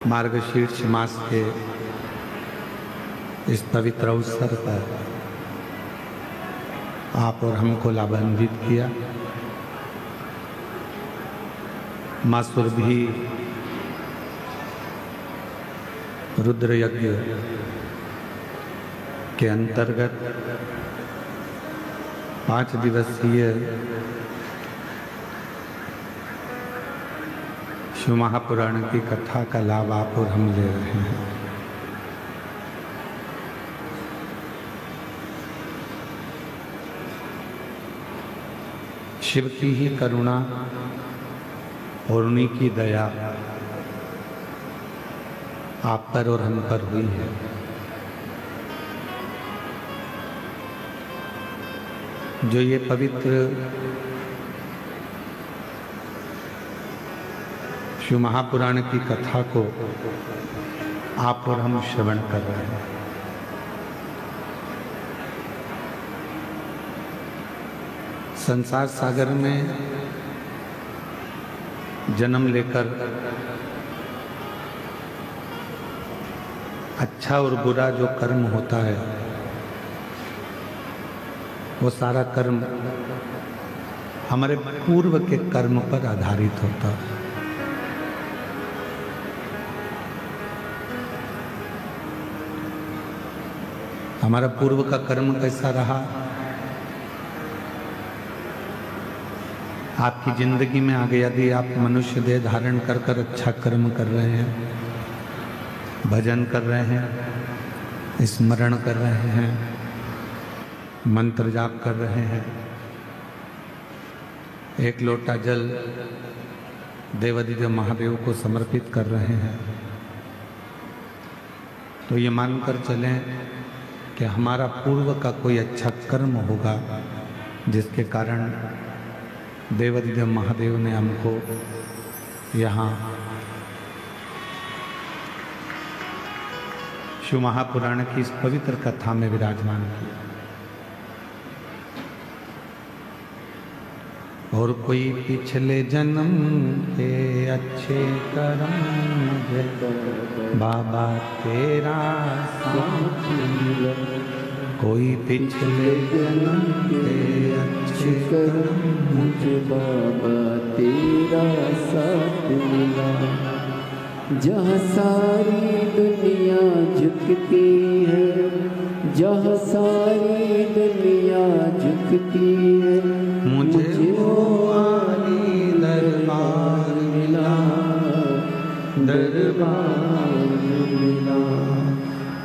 मार्गशीर्ष मास के इस पवित्र अवसर पर आप और हमको लाभान्वित किया। माँ सुरभि रुद्र यज्ञ के अंतर्गत 5 दिवसीय शिव महापुराण की कथा का लाभ आप और हम ले रहे हैं। शिव की ही करुणा और उन्हीं की दया आप पर और हम पर हुई है। जो ये पवित्र शिव महापुराण की कथा को आप और हम श्रवण कर रहे हैं। संसार सागर में जन्म लेकर अच्छा और बुरा जो कर्म होता है वो सारा कर्म हमारे पूर्व के कर्म पर आधारित होता है। हमारा पूर्व का कर्म कैसा रहा, आपकी जिंदगी में आगे यदि आप मनुष्य देह धारण कर कर अच्छा कर्म कर रहे हैं, भजन कर रहे हैं, स्मरण कर रहे हैं, मंत्र जाप कर रहे हैं, एक लोटा जल देवादिदेव महादेव को समर्पित कर रहे हैं, तो ये मानकर चलें कि हमारा पूर्व का कोई अच्छा कर्म होगा जिसके कारण देवादिदेव महादेव ने हमको यहाँ शिव महापुराण की इस पवित्र कथा में विराजमान किया। और कोई पिछले जन्म के अच्छे कर्म मुझे बाबा तेरा साथ मिला। कोई पिछले जन्म के अच्छे कर्म मुझे बाबा तेरा साथ मिला। जहाँ सारी दुनिया झुकती है, जहाँ सारी दुनिया झुकती है, मुझे वो आली दरबार मिला, दरबार मिला।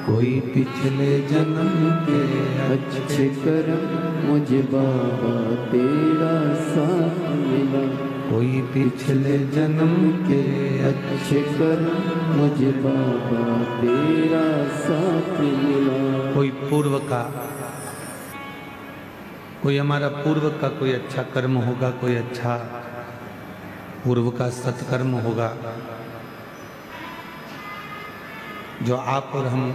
कोई पिछले जन्म के अच्छे कर्म मुझे बाबा तेरा साथ मिला। कोई पिछले जन्म के अच्छे कर्म मुझे बाबा तेरा साथ मिला। कोई पूर्व का, कोई हमारा पूर्व का कोई अच्छा कर्म होगा, कोई अच्छा पूर्व का सत्कर्म होगा जो आप और हम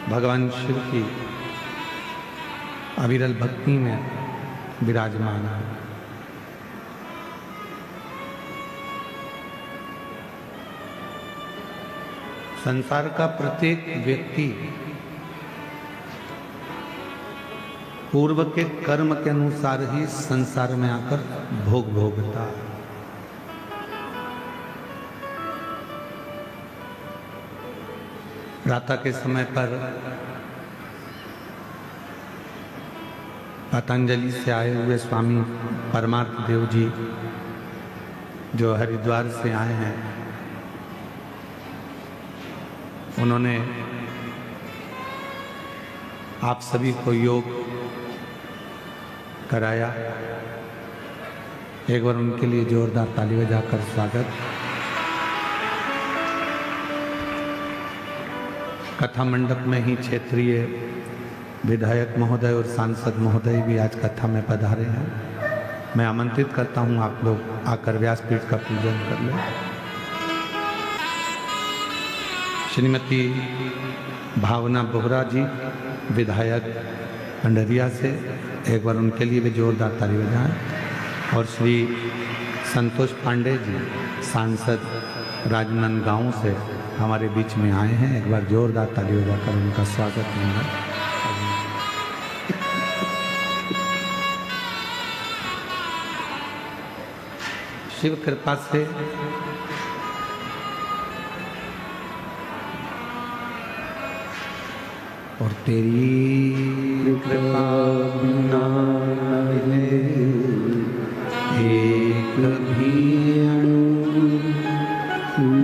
भगवान शिव की अविरल भक्ति में विराजमान है। संसार का प्रत्येक व्यक्ति पूर्व के कर्म के अनुसार ही संसार में आकर भोग भोगता है। प्रातः के समय पर पतंजलि से आए हुए स्वामी परमार्थ देव जी जो हरिद्वार से आए हैं, उन्होंने आप सभी को योग कराया। एक बार उनके लिए जोरदार ताली बजाकर स्वागत। कथा मंडप में ही क्षेत्रीय विधायक महोदय और सांसद महोदय भी आज कथा में पधारे हैं। मैं आमंत्रित करता हूं आप लोग आकर व्यासपीठ का पूजन कर लें। श्रीमती भावना बोहरा जी विधायक पंडरिया से, एक बार उनके लिए भी जोरदार ताली बजाएं। और श्री संतोष पांडे जी सांसद राजनांदगांव से हमारे बीच में आए हैं। एक बार जोरदार ताली बजाकर उनका स्वागत करेंगे। शिव कृपा से और तेरी कृपा बिना एक भी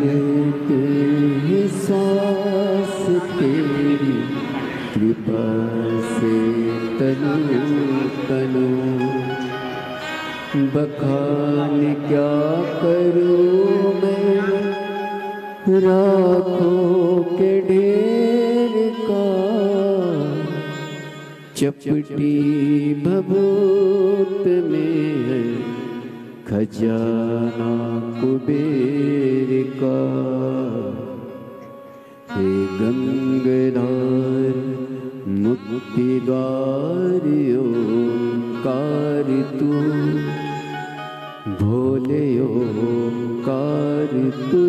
लेते हैं सांस तेरी कृपा से तनु तनु। बखान क्या करूं मैं राखों के ढेर का, चपटी भभूत में है खजाना कुबेर का। हे गंगाधर मुक्ति द्वार ओंकार तू, भोले ओंकार तू।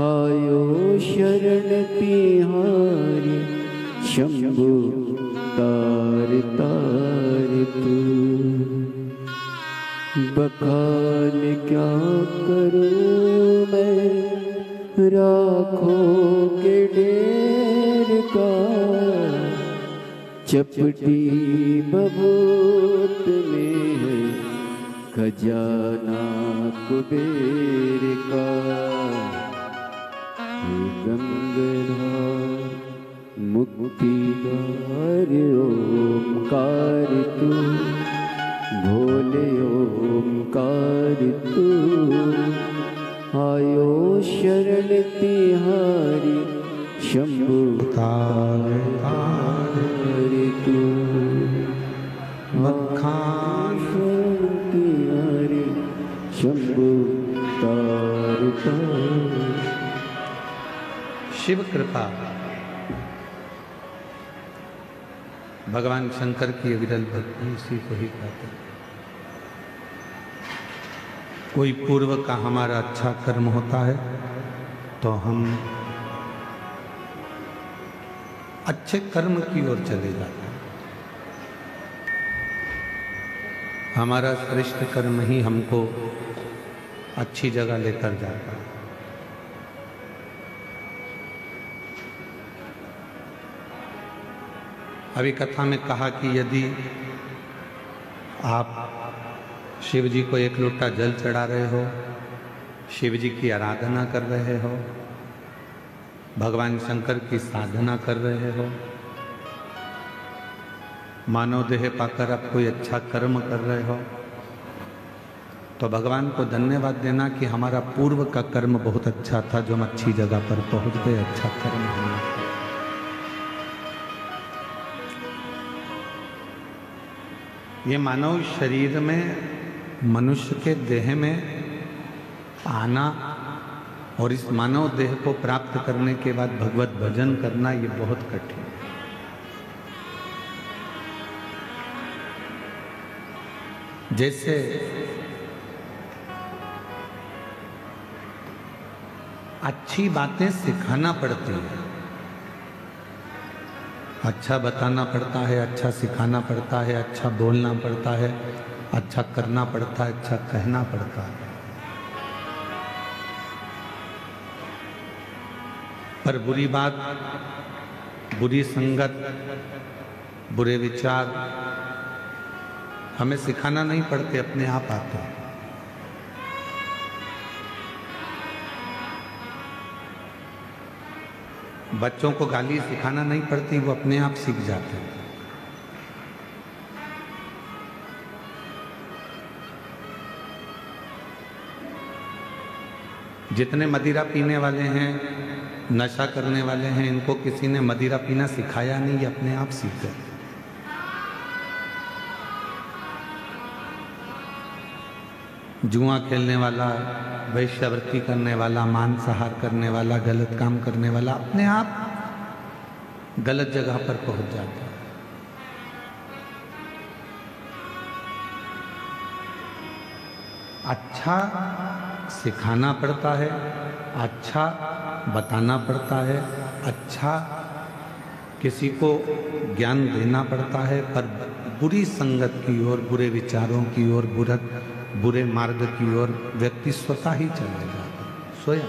आयो शरण तिहारी शंभु तार तार तू। बखान क्या करूं मैं राखों के ढेर का, चपटी भभूत में है खजाना कुबेर का। हे गंगाधर मुक्ति द्वार ओंकार तू, भोले ओंकार तू। आयो शरण तिहारी शंभु तार तू। बखान तिहारी शंभु तार तार। शिव कृपा भगवान शंकर की विरल भक्ति इसी को ही कहते हैं। कोई पूर्व का हमारा अच्छा कर्म होता है तो हम अच्छे कर्म की ओर चले जाते हैं। हमारा श्रेष्ठ कर्म ही हमको अच्छी जगह लेकर जाता है। अभी कथा में कहा कि यदि आप शिव जी को एक लोटा जल चढ़ा रहे हो, शिव जी की आराधना कर रहे हो, भगवान शंकर की साधना कर रहे हो, मानव देह पाकर आप कोई अच्छा कर्म कर रहे हो, तो भगवान को धन्यवाद देना कि हमारा पूर्व का कर्म बहुत अच्छा था, जो हम अच्छी जगह पर पहुंच गए, अच्छा कर्म हुआ। ये मानव शरीर में, मनुष्य के देह में आना और इस मानव देह को प्राप्त करने के बाद भगवत भजन करना, ये बहुत कठिन है। जैसे अच्छी बातें सिखाना पड़ती है, अच्छा बताना पड़ता है, अच्छा सिखाना पड़ता है, अच्छा बोलना पड़ता है, अच्छा करना पड़ता है, अच्छा कहना पड़ता है। पर बुरी बात, बुरी संगत, बुरे विचार हमें सिखाना नहीं पड़ते, अपने आप आते हैं। बच्चों को गाली सिखाना नहीं पड़ती, वो अपने आप सीख जाते हैं। जितने मदिरा पीने वाले हैं, नशा करने वाले हैं, इनको किसी ने मदिरा पीना सिखाया नहीं, ये अपने आप सीख गए। जुआ खेलने वाला, वैश्यावृत्ति करने वाला, मांसाहार करने वाला, गलत काम करने वाला अपने आप गलत जगह पर पहुंच जाता है। अच्छा सिखाना पड़ता है, अच्छा बताना पड़ता है, अच्छा किसी को ज्ञान देना पड़ता है, पर बुरी संगत की ओर, बुरे विचारों की ओर, बुरे मार्ग की ओर व्यक्ति स्वतः ही चला जाता है स्वयं।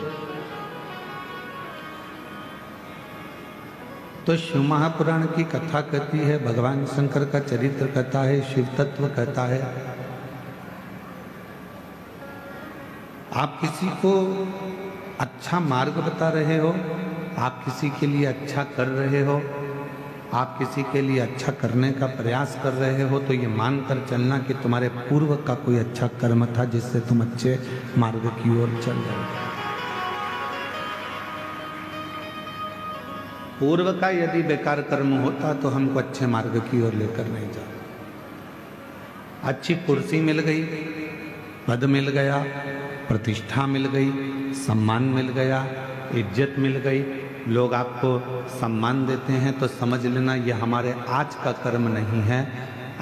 तो शिव महापुराण की कथा कहती है, भगवान शंकर का चरित्र कहता है, शिव तत्व कहता है। आप किसी को अच्छा मार्ग बता रहे हो, आप किसी के लिए अच्छा कर रहे हो, आप किसी के लिए अच्छा करने का प्रयास कर रहे हो, तो ये मानकर चलना कि तुम्हारे पूर्व का कोई अच्छा कर्म था जिससे तुम अच्छे मार्ग की ओर चल रहे हो। पूर्व का यदि बेकार कर्म होता तो हमको अच्छे मार्ग की ओर लेकर नहीं जाता। अच्छी कुर्सी मिल गई, पद मिल गया, प्रतिष्ठा मिल गई, सम्मान मिल गया, इज्जत मिल गई, लोग आपको सम्मान देते हैं, तो समझ लेना ये हमारे आज का कर्म नहीं है।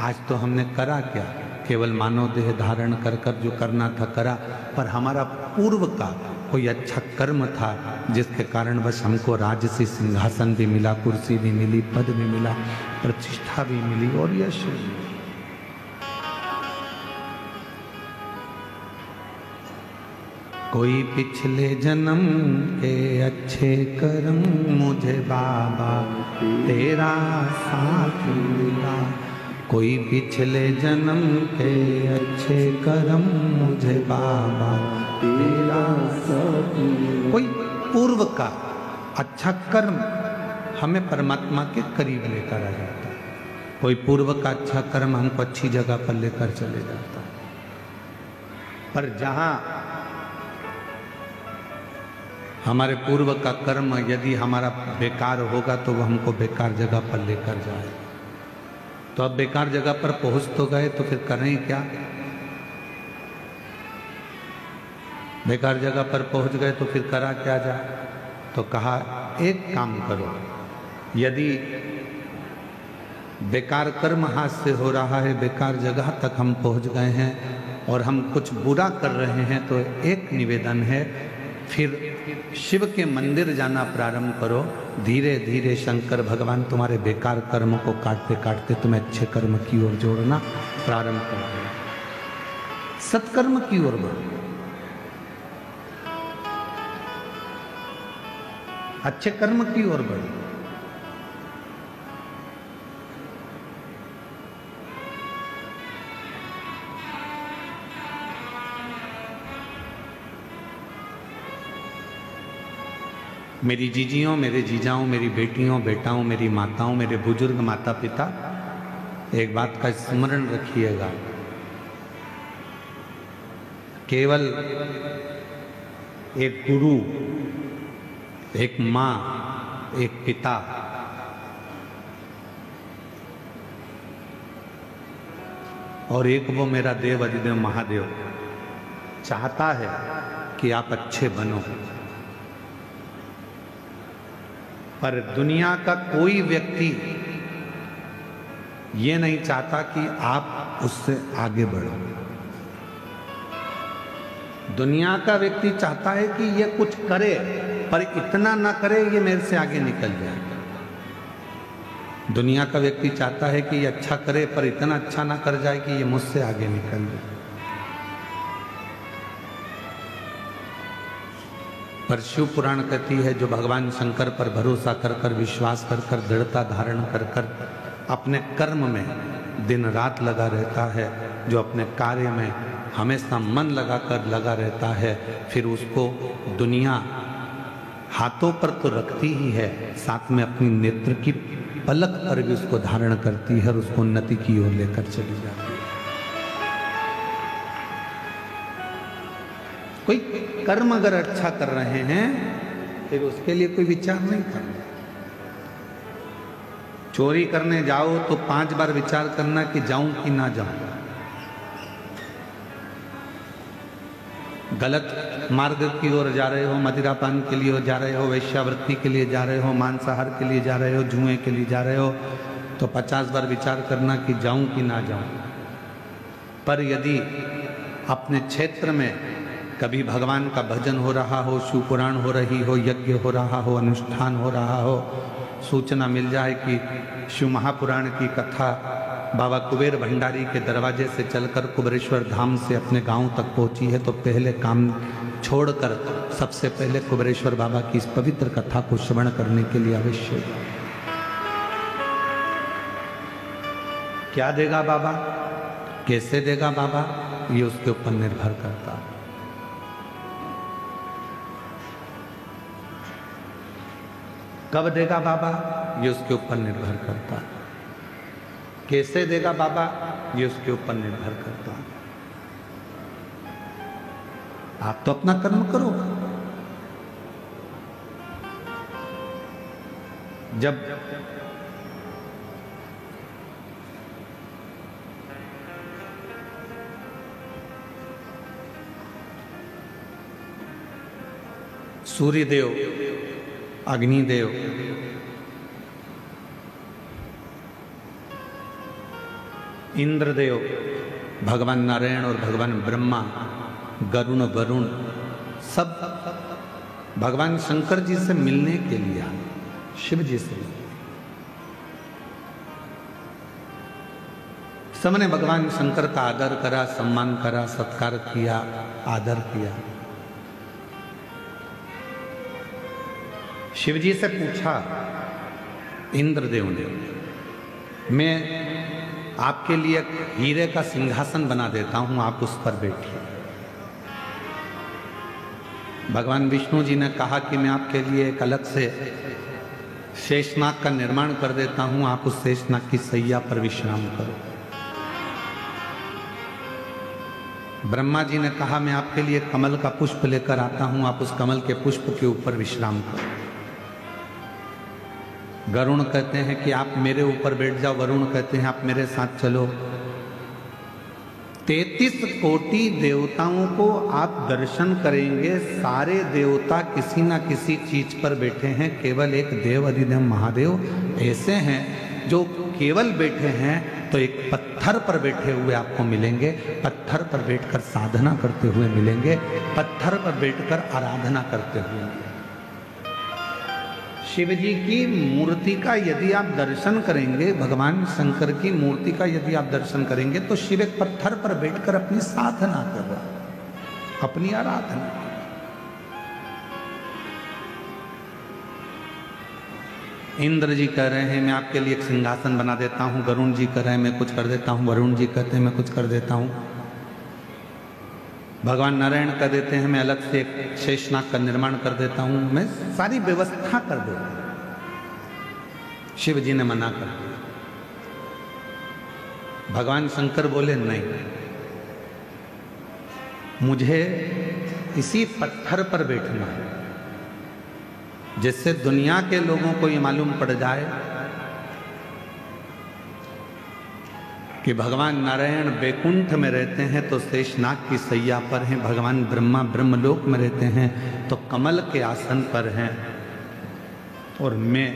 आज तो हमने करा क्या, केवल मानव देह धारण कर कर जो करना था करा, पर हमारा पूर्व का कोई अच्छा कर्म था जिसके कारण बस हमको राजसी सिंहासन भी मिला, कुर्सी भी मिली, पद भी मिला, प्रतिष्ठा भी मिली और यश भी मिला। कोई पिछले जन्म के अच्छे कर्म मुझे बाबा तेरा साथ मिला। कोई पिछले जन्म के अच्छे कर्म मुझे बाबा तेरा साथ मिला। कोई पूर्व का अच्छा कर्म हमें परमात्मा के करीब लेकर आ जाता है। कोई पूर्व का अच्छा कर्म हमको अच्छी जगह पर लेकर चले जाता है। पर जहाँ हमारे पूर्व का कर्म यदि हमारा बेकार होगा तो वो हमको बेकार जगह पर लेकर जाए। तो अब बेकार जगह पर पहुंच तो गए, तो फिर करें क्या? बेकार जगह पर पहुंच गए तो फिर करा क्या जाए? तो कहा एक काम करो, यदि बेकार कर्म हाथ से हो रहा है, बेकार जगह तक हम पहुंच गए हैं और हम कुछ बुरा कर रहे हैं, तो एक निवेदन है, फिर शिव के मंदिर जाना प्रारंभ करो। धीरे धीरे शंकर भगवान तुम्हारे बेकार कर्म को काटते काटते तुम्हें अच्छे कर्म की ओर जोड़ना प्रारंभ कर दें। सत्कर्म की ओर बढ़ो, अच्छे कर्म की ओर बढ़ो। मेरी जीजियों, मेरे जीजाओं, मेरी बेटियों, बेटाओं, मेरी माताओं, मेरे बुजुर्ग माता पिता, एक बात का स्मरण रखिएगा, केवल एक गुरु, एक माँ, एक पिता और एक वो मेरा देव अधिदेव महादेव चाहता है कि आप अच्छे बनो, पर दुनिया का कोई व्यक्ति ये नहीं चाहता कि आप उससे आगे बढ़ो। दुनिया का व्यक्ति चाहता है कि ये कुछ करे, पर इतना ना करे ये मेरे से आगे निकल जाए। दुनिया का व्यक्ति चाहता है कि ये अच्छा करे, पर इतना अच्छा ना कर जाए कि ये मुझसे आगे निकल जाए। पर शिव पुराण कहती है, जो भगवान शंकर पर भरोसा कर कर, विश्वास कर कर, दृढ़ता धारण कर कर अपने कर्म में दिन रात लगा रहता है, जो अपने कार्य में हमेशा मन लगाकर लगा रहता है, फिर उसको दुनिया हाथों पर तो रखती ही है, साथ में अपनी नेत्र की पलक पर भी उसको धारण करती है और उसको उन्नति की ओर लेकर चली जाती है। कोई कर्म अगर अच्छा कर रहे हैं फिर उसके लिए कोई विचार नहीं करना। चोरी करने जाओ तो 5 बार विचार करना कि जाऊं कि ना जाऊं। गलत मार्ग की ओर जा रहे हो, मदिरापान के लिए जा रहे हो, वैश्यावृत्ति के लिए जा रहे हो, मांसाहार के लिए जा रहे हो, जुए के लिए जा रहे हो, तो 50 बार विचार करना कि जाऊं कि ना जाऊं। पर यदि अपने क्षेत्र में कभी भगवान का भजन हो रहा हो, शिव पुराण हो रही हो, यज्ञ हो रहा हो, अनुष्ठान हो रहा हो, सूचना मिल जाए कि शिव महापुराण की कथा बाबा कुबेर भंडारी के दरवाजे से चलकर कुबेरेश्वर धाम से अपने गांव तक पहुंची है, तो पहले काम छोड़कर सबसे पहले कुबेरेश्वर बाबा की इस पवित्र कथा को श्रवण करने के लिए अवश्य। क्या देगा बाबा, कैसे देगा बाबा, ये उसके ऊपर निर्भर करता है। कब देगा बाबा, ये उसके ऊपर निर्भर करता है। कैसे देगा बाबा, ये उसके ऊपर निर्भर करता है। आप तो अपना कर्म करो। जब सूर्यदेव, अग्निदेव, इंद्रदेव, भगवान नारायण और भगवान ब्रह्मा, गरुण, वरुण, सब भगवान शंकर जी से मिलने के लिए आए, शिव जी से। सबने भगवान शंकर का आदर करा, सम्मान करा, सत्कार किया, आदर किया। शिव जी से पूछा इंद्रदेव ने, मैं आपके लिए एक हीरे का सिंहासन बना देता हूं, आप उस पर बैठिए। भगवान विष्णु जी ने कहा कि मैं आपके लिए एक अलग से शेषनाग का निर्माण कर देता हूं, आप उस शेषनाग की सैया पर विश्राम करो। ब्रह्मा जी ने कहा मैं आपके लिए कमल का पुष्प लेकर आता हूं, आप उस कमल के पुष्प के ऊपर विश्राम करो। गरुण कहते हैं कि आप मेरे ऊपर बैठ जाओ, वरुण कहते हैं आप मेरे साथ चलो। 33 कोटि देवताओं को आप दर्शन करेंगे, सारे देवता किसी ना किसी चीज पर बैठे हैं, केवल एक देव अधिदेव महादेव ऐसे हैं जो केवल बैठे हैं तो एक पत्थर पर बैठे हुए आपको मिलेंगे, पत्थर पर बैठकर साधना करते हुए मिलेंगे, पत्थर पर बैठकर आराधना करते हुए मिलेंगे। शिव जी की मूर्ति का यदि आप दर्शन करेंगे, भगवान शंकर की मूर्ति का यदि आप दर्शन करेंगे, तो शिव एक पत्थर पर बैठकर अपनी साधना कर रहा है, अपनी आराधना। इंद्र जी कह रहे हैं मैं आपके लिए एक सिंहासन बना देता हूं, गरुण जी कह रहे हैं मैं कुछ कर देता हूं, वरुण जी कहते हैं मैं कुछ कर देता हूं, भगवान नारायण कह देते हैं मैं अलग से एक शेषनाग का निर्माण कर देता हूं, मैं सारी व्यवस्था कर देता हूं। शिव जी ने मना कर दिया। भगवान शंकर बोले नहीं, मुझे इसी पत्थर पर बैठना है, जिससे दुनिया के लोगों को ये मालूम पड़ जाए कि भगवान नारायण बैकुंठ में रहते हैं तो शेषनाग की सैया पर हैं, भगवान ब्रह्मा ब्रह्मलोक में रहते हैं तो कमल के आसन पर हैं, और मैं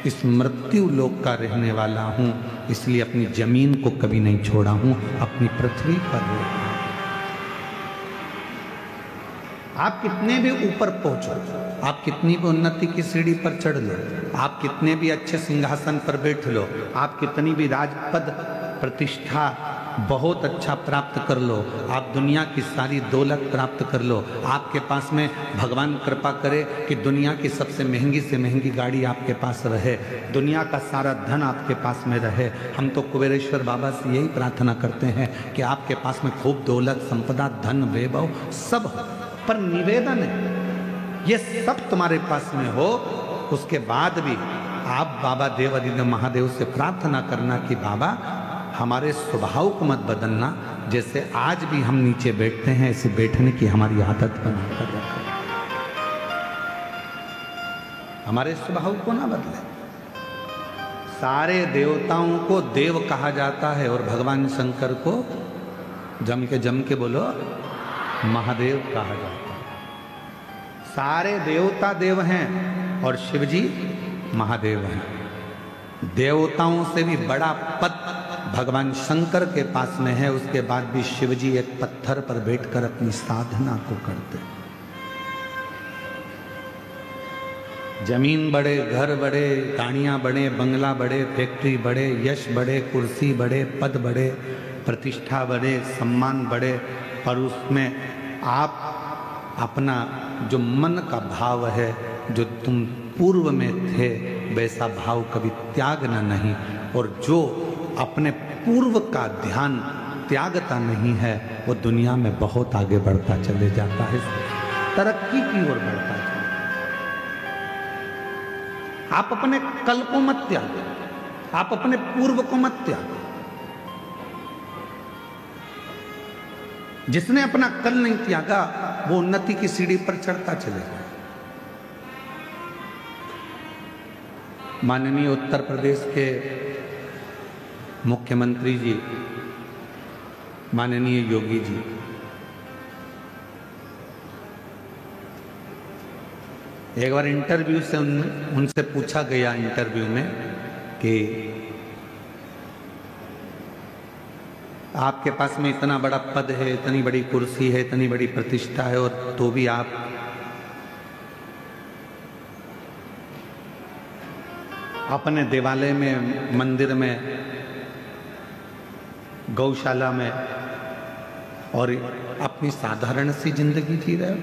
इस मृत्यु लोक का रहने वाला हूं, इसलिए अपनी जमीन को कभी नहीं छोड़ा हूं, अपनी पृथ्वी पर रहता हूं। आप कितने भी ऊपर पहुंचो, आप कितनी भी उन्नति की सीढ़ी पर चढ़ लो, आप कितने भी अच्छे सिंहासन पर बैठ लो, आप कितनी भी राजपद प्रतिष्ठा बहुत अच्छा प्राप्त कर लो, आप दुनिया की सारी दौलत प्राप्त कर लो, आपके पास में भगवान कृपा करे कि दुनिया की सबसे महंगी से महंगी गाड़ी आपके पास रहे, दुनिया का सारा धन आपके पास में रहे। हम तो कुबेरेश्वर बाबा से यही प्रार्थना करते हैं कि आपके पास में खूब दौलत, संपदा, धन, वैभव सब हो, पर निवेदन है ये सब तुम्हारे पास में हो, उसके बाद भी आप बाबा देव अधिदेव महादेव से प्रार्थना करना कि बाबा हमारे स्वभाव को मत बदलना, जैसे आज भी हम नीचे बैठते हैं ऐसे बैठने की हमारी आदत बनाकर रखो, हमारे स्वभाव को ना बदले। सारे देवताओं को देव कहा जाता है और भगवान शंकर को जम के बोलो महादेव कहा जाता है। सारे देवता देव हैं और शिव जी महादेव हैं। देवताओं से भी बड़ा पद भगवान शंकर के पास में है, उसके बाद भी शिवजी एक पत्थर पर बैठकर अपनी साधना को करते। जमीन बढ़े, घर बढ़े, गाड़ियां बढ़े, बंगला बढ़े, फैक्ट्री बढ़े, यश बढ़े, कुर्सी बढ़े, पद बढ़े, प्रतिष्ठा बढ़े, सम्मान बढ़े, पर उसमें आप अपना जो मन का भाव है, जो तुम पूर्व में थे, वैसा भाव कभी त्यागना नहीं। और जो अपने पूर्व का ध्यान त्यागता नहीं है, वो दुनिया में बहुत आगे बढ़ता चले जाता है, तरक्की की ओर बढ़ता है। आप अपने कल को मत त्यागो, आप अपने पूर्व को मत त्यागो। जिसने अपना कल नहीं त्यागा, वो उन्नति की सीढ़ी पर चढ़ता चलेगा। माननीय उत्तर प्रदेश के मुख्यमंत्री जी, माननीय योगी जी, एक बार इंटरव्यू से उनसे पूछा गया इंटरव्यू में कि आपके पास में इतना बड़ा पद है, इतनी बड़ी कुर्सी है, इतनी बड़ी प्रतिष्ठा है, और तो भी आप अपने देवालय में, मंदिर में, गौशाला में और अपनी साधारण सी जिंदगी जी रहे हो।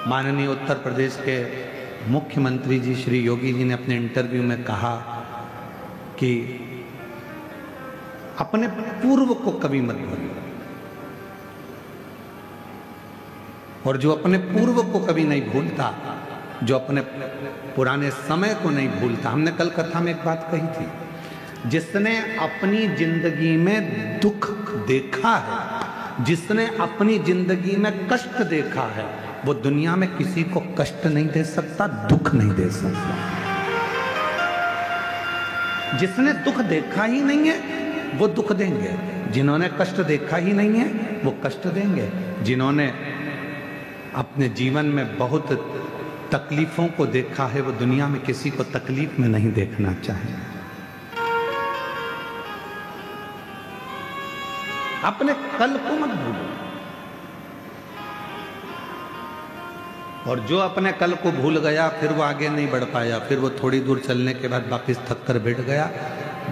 माननीय उत्तर प्रदेश के मुख्यमंत्री जी श्री योगी जी ने अपने इंटरव्यू में कहा कि अपने पूर्व को कभी मत भूलो, और जो अपने पूर्व को कभी नहीं भूलता, जो अपने पुराने समय को नहीं भूलता। हमने कल कथा में एक बात कही थी, जिसने अपनी जिंदगी में दुख देखा है, जिसने अपनी जिंदगी में कष्ट देखा है, वो दुनिया में किसी को कष्ट नहीं दे सकता, दुख नहीं दे सकता। जिसने दुख देखा ही नहीं है, वो दुख देंगे। जिन्होंने कष्ट देखा ही नहीं है, वो कष्ट देंगे। जिन्होंने अपने जीवन में बहुत तकलीफों को देखा है, वो दुनिया में किसी को तकलीफ में नहीं देखना चाहेंगे। अपने कल को मत भूलो, और जो अपने कल को भूल गया, फिर वो आगे नहीं बढ़ पाया, फिर वो थोड़ी दूर चलने के बाद वापस थक कर बैठ गया,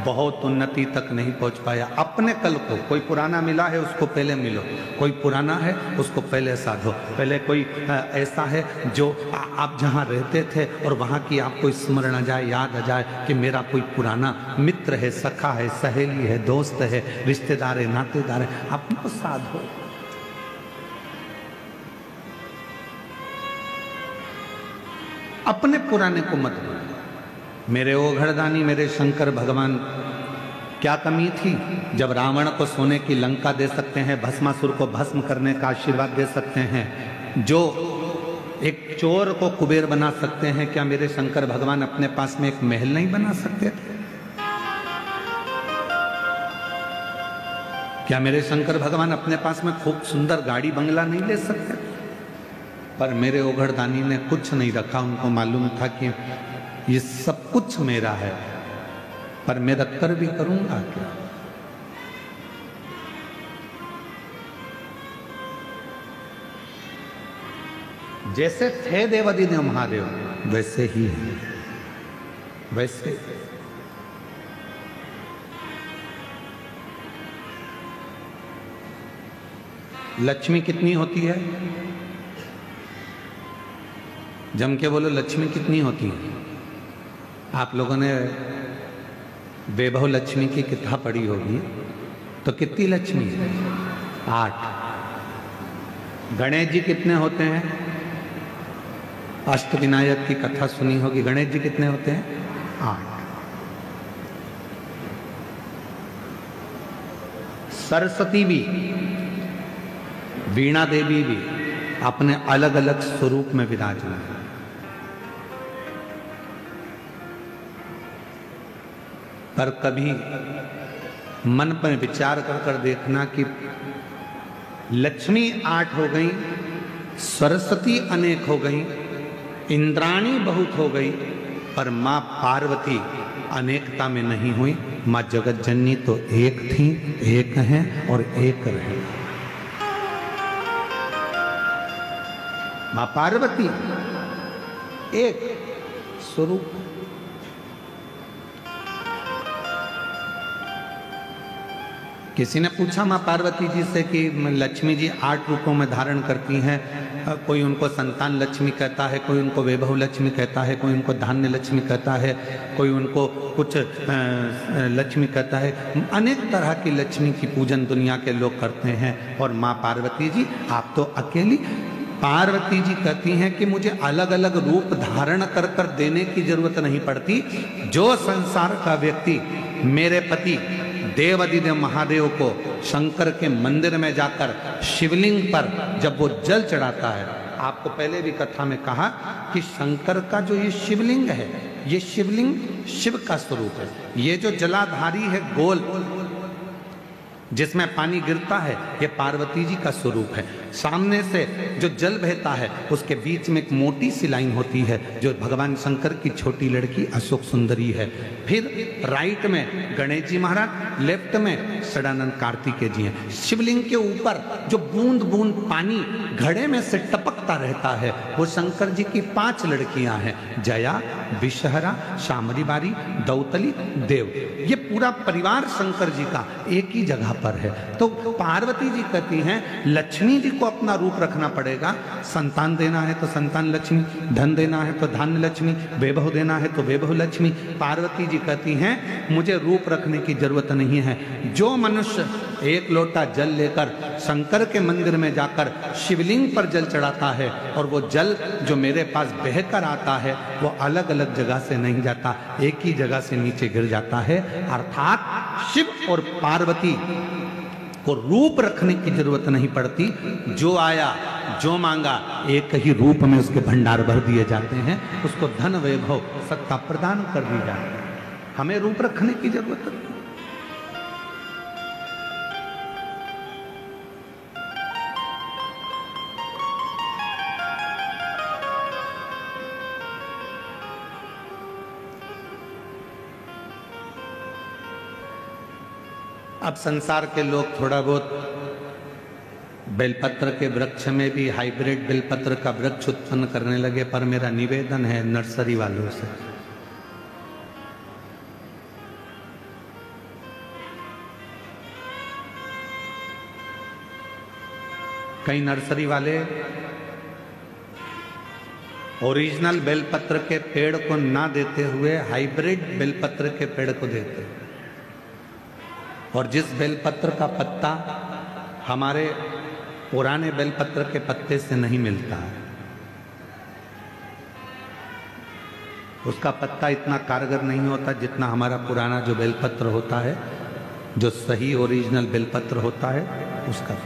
बहुत उन्नति तक नहीं पहुंच पाया। अपने कल को, कोई पुराना मिला है उसको पहले मिलो, कोई पुराना है उसको पहले साधो। पहले कोई ऐसा है जो आप जहाँ रहते थे और वहाँ की आपको स्मरण आ जाए, याद आ जाए कि मेरा कोई पुराना मित्र है, सखा है, सहेली है, दोस्त है, रिश्तेदार है, नातेदार है, अपने साधो। अपने पुराने को मत भूलो। मेरे ओघड़दानी, मेरे शंकर भगवान, क्या कमी थी जब रावण को सोने की लंका दे सकते हैं, भस्मासुर को भस्म करने का आशीर्वाद दे सकते हैं, जो एक चोर को कुबेर बना सकते हैं, क्या मेरे शंकर भगवान अपने पास में एक महल नहीं बना सकते थे? क्या मेरे शंकर भगवान अपने पास में खूब सुंदर गाड़ी बंगला नहीं ले सकते? पर मेरे ओघड़दानी ने कुछ नहीं रखा। उनको मालूम था कि ये सब कुछ मेरा है, पर मैं रख कर भी करूंगा क्या? जैसे थे देवदी ने हमारे, वैसे ही है, वैसे। लक्ष्मी कितनी होती है? जम के बोलो, लक्ष्मी कितनी होती है? आप लोगों ने वैभव लक्ष्मी की किताब पढ़ी होगी, तो कितनी लक्ष्मी है? 8। गणेश जी कितने होते हैं? अष्टविनायक की कथा सुनी होगी, गणेश जी कितने होते हैं? 8। सरस्वती भी, वीणा देवी भी अपने अलग अलग स्वरूप में विराजमान है। पर कभी मन पर विचार कर देखना कि लक्ष्मी 8 हो गई, सरस्वती अनेक हो गई, इंद्राणी बहुत हो गई, पर मां पार्वती अनेकता में नहीं हुई। माँ जगत जननी तो एक थी, एक हैं और एक रहे। माँ पार्वती एक स्वरूप। किसी ने पूछा माँ पार्वती जी से कि लक्ष्मी जी 8 रूपों में धारण करती हैं, कोई उनको संतान लक्ष्मी कहता है, कोई उनको वैभव लक्ष्मी कहता है, कोई उनको धान्य लक्ष्मी कहता है, कोई उनको कुछ लक्ष्मी कहता है। अनेक तरह की लक्ष्मी की पूजन दुनिया के लोग करते हैं। और माँ पार्वती जी आप तो अकेली। पार्वती जी कहती हैं कि मुझे अलग अलग रूप धारण कर कर देने की जरूरत नहीं पड़ती। जो संसार का व्यक्ति मेरे पति देवादिदेव महादेव को शंकर के मंदिर में जाकर शिवलिंग पर जब वो जल चढ़ाता है, आपको पहले भी कथा में कहा कि शंकर का जो ये शिवलिंग है, ये शिवलिंग शिव का स्वरूप है। ये जो जलाधारी है गोल जिसमें पानी गिरता है, ये पार्वती जी का स्वरूप है। सामने से जो जल बहता है उसके बीच में एक मोटी सी लाइन होती है जो भगवान शंकर की छोटी लड़की अशोक सुंदरी है। फिर राइट में गणेश जी महाराज, लेफ्ट में सदानंद कार्तिकेय जी हैं। शिवलिंग के ऊपर जो बूंद बूंद पानी घड़े में से टपकता रहता है वो शंकर जी की 5 लड़कियां हैं, जया, विषहरा, शामरी बारी, दौतली, देव। ये पूरा परिवार शंकर जी का एक ही जगह पर है। तो पार्वती जी कहती हैं लक्ष्मी जी को अपना रूप रखना पड़ेगा। संतान देना है तो संतान लक्ष्मी, धन देना है तो धन लक्ष्मी, वैभव देना है तो वैभव लक्ष्मी। पार्वती जी कहती हैं मुझे रूप रखने की जरूरत नहीं है। जो मनुष्य एक लोटा जल लेकर शंकर के मंदिर में जाकर शिवलिंग पर जल चढ़ाता है और वो जल जो मेरे पास बहकर आता है वो अलग अलग जगह से नहीं जाता, एक ही जगह से नीचे गिर जाता है। अर्थात शिव और पार्वती को रूप रखने की जरूरत नहीं पड़ती। जो आया जो मांगा एक ही रूप में उसके भंडार भर दिए जाते हैं, उसको धन वैभव सत्ता प्रदान कर दी जाती है। हमें रूप रखने की जरूरत नहीं। अब संसार के लोग थोड़ा बहुत बेलपत्र के वृक्ष में भी हाइब्रिड बेलपत्र का वृक्ष उत्पन्न करने लगे, पर मेरा निवेदन है नर्सरी वालों से, कई नर्सरी वाले ओरिजिनल बेलपत्र के पेड़ को ना देते हुए हाइब्रिड बेलपत्र के पेड़ को देते हैं। और जिस बेलपत्र का पत्ता हमारे पुराने बेलपत्र के पत्ते से नहीं मिलता है, उसका पत्ता इतना कारगर नहीं होता जितना हमारा पुराना जो बेलपत्र होता है, जो सही ओरिजिनल बेलपत्र होता है उसका।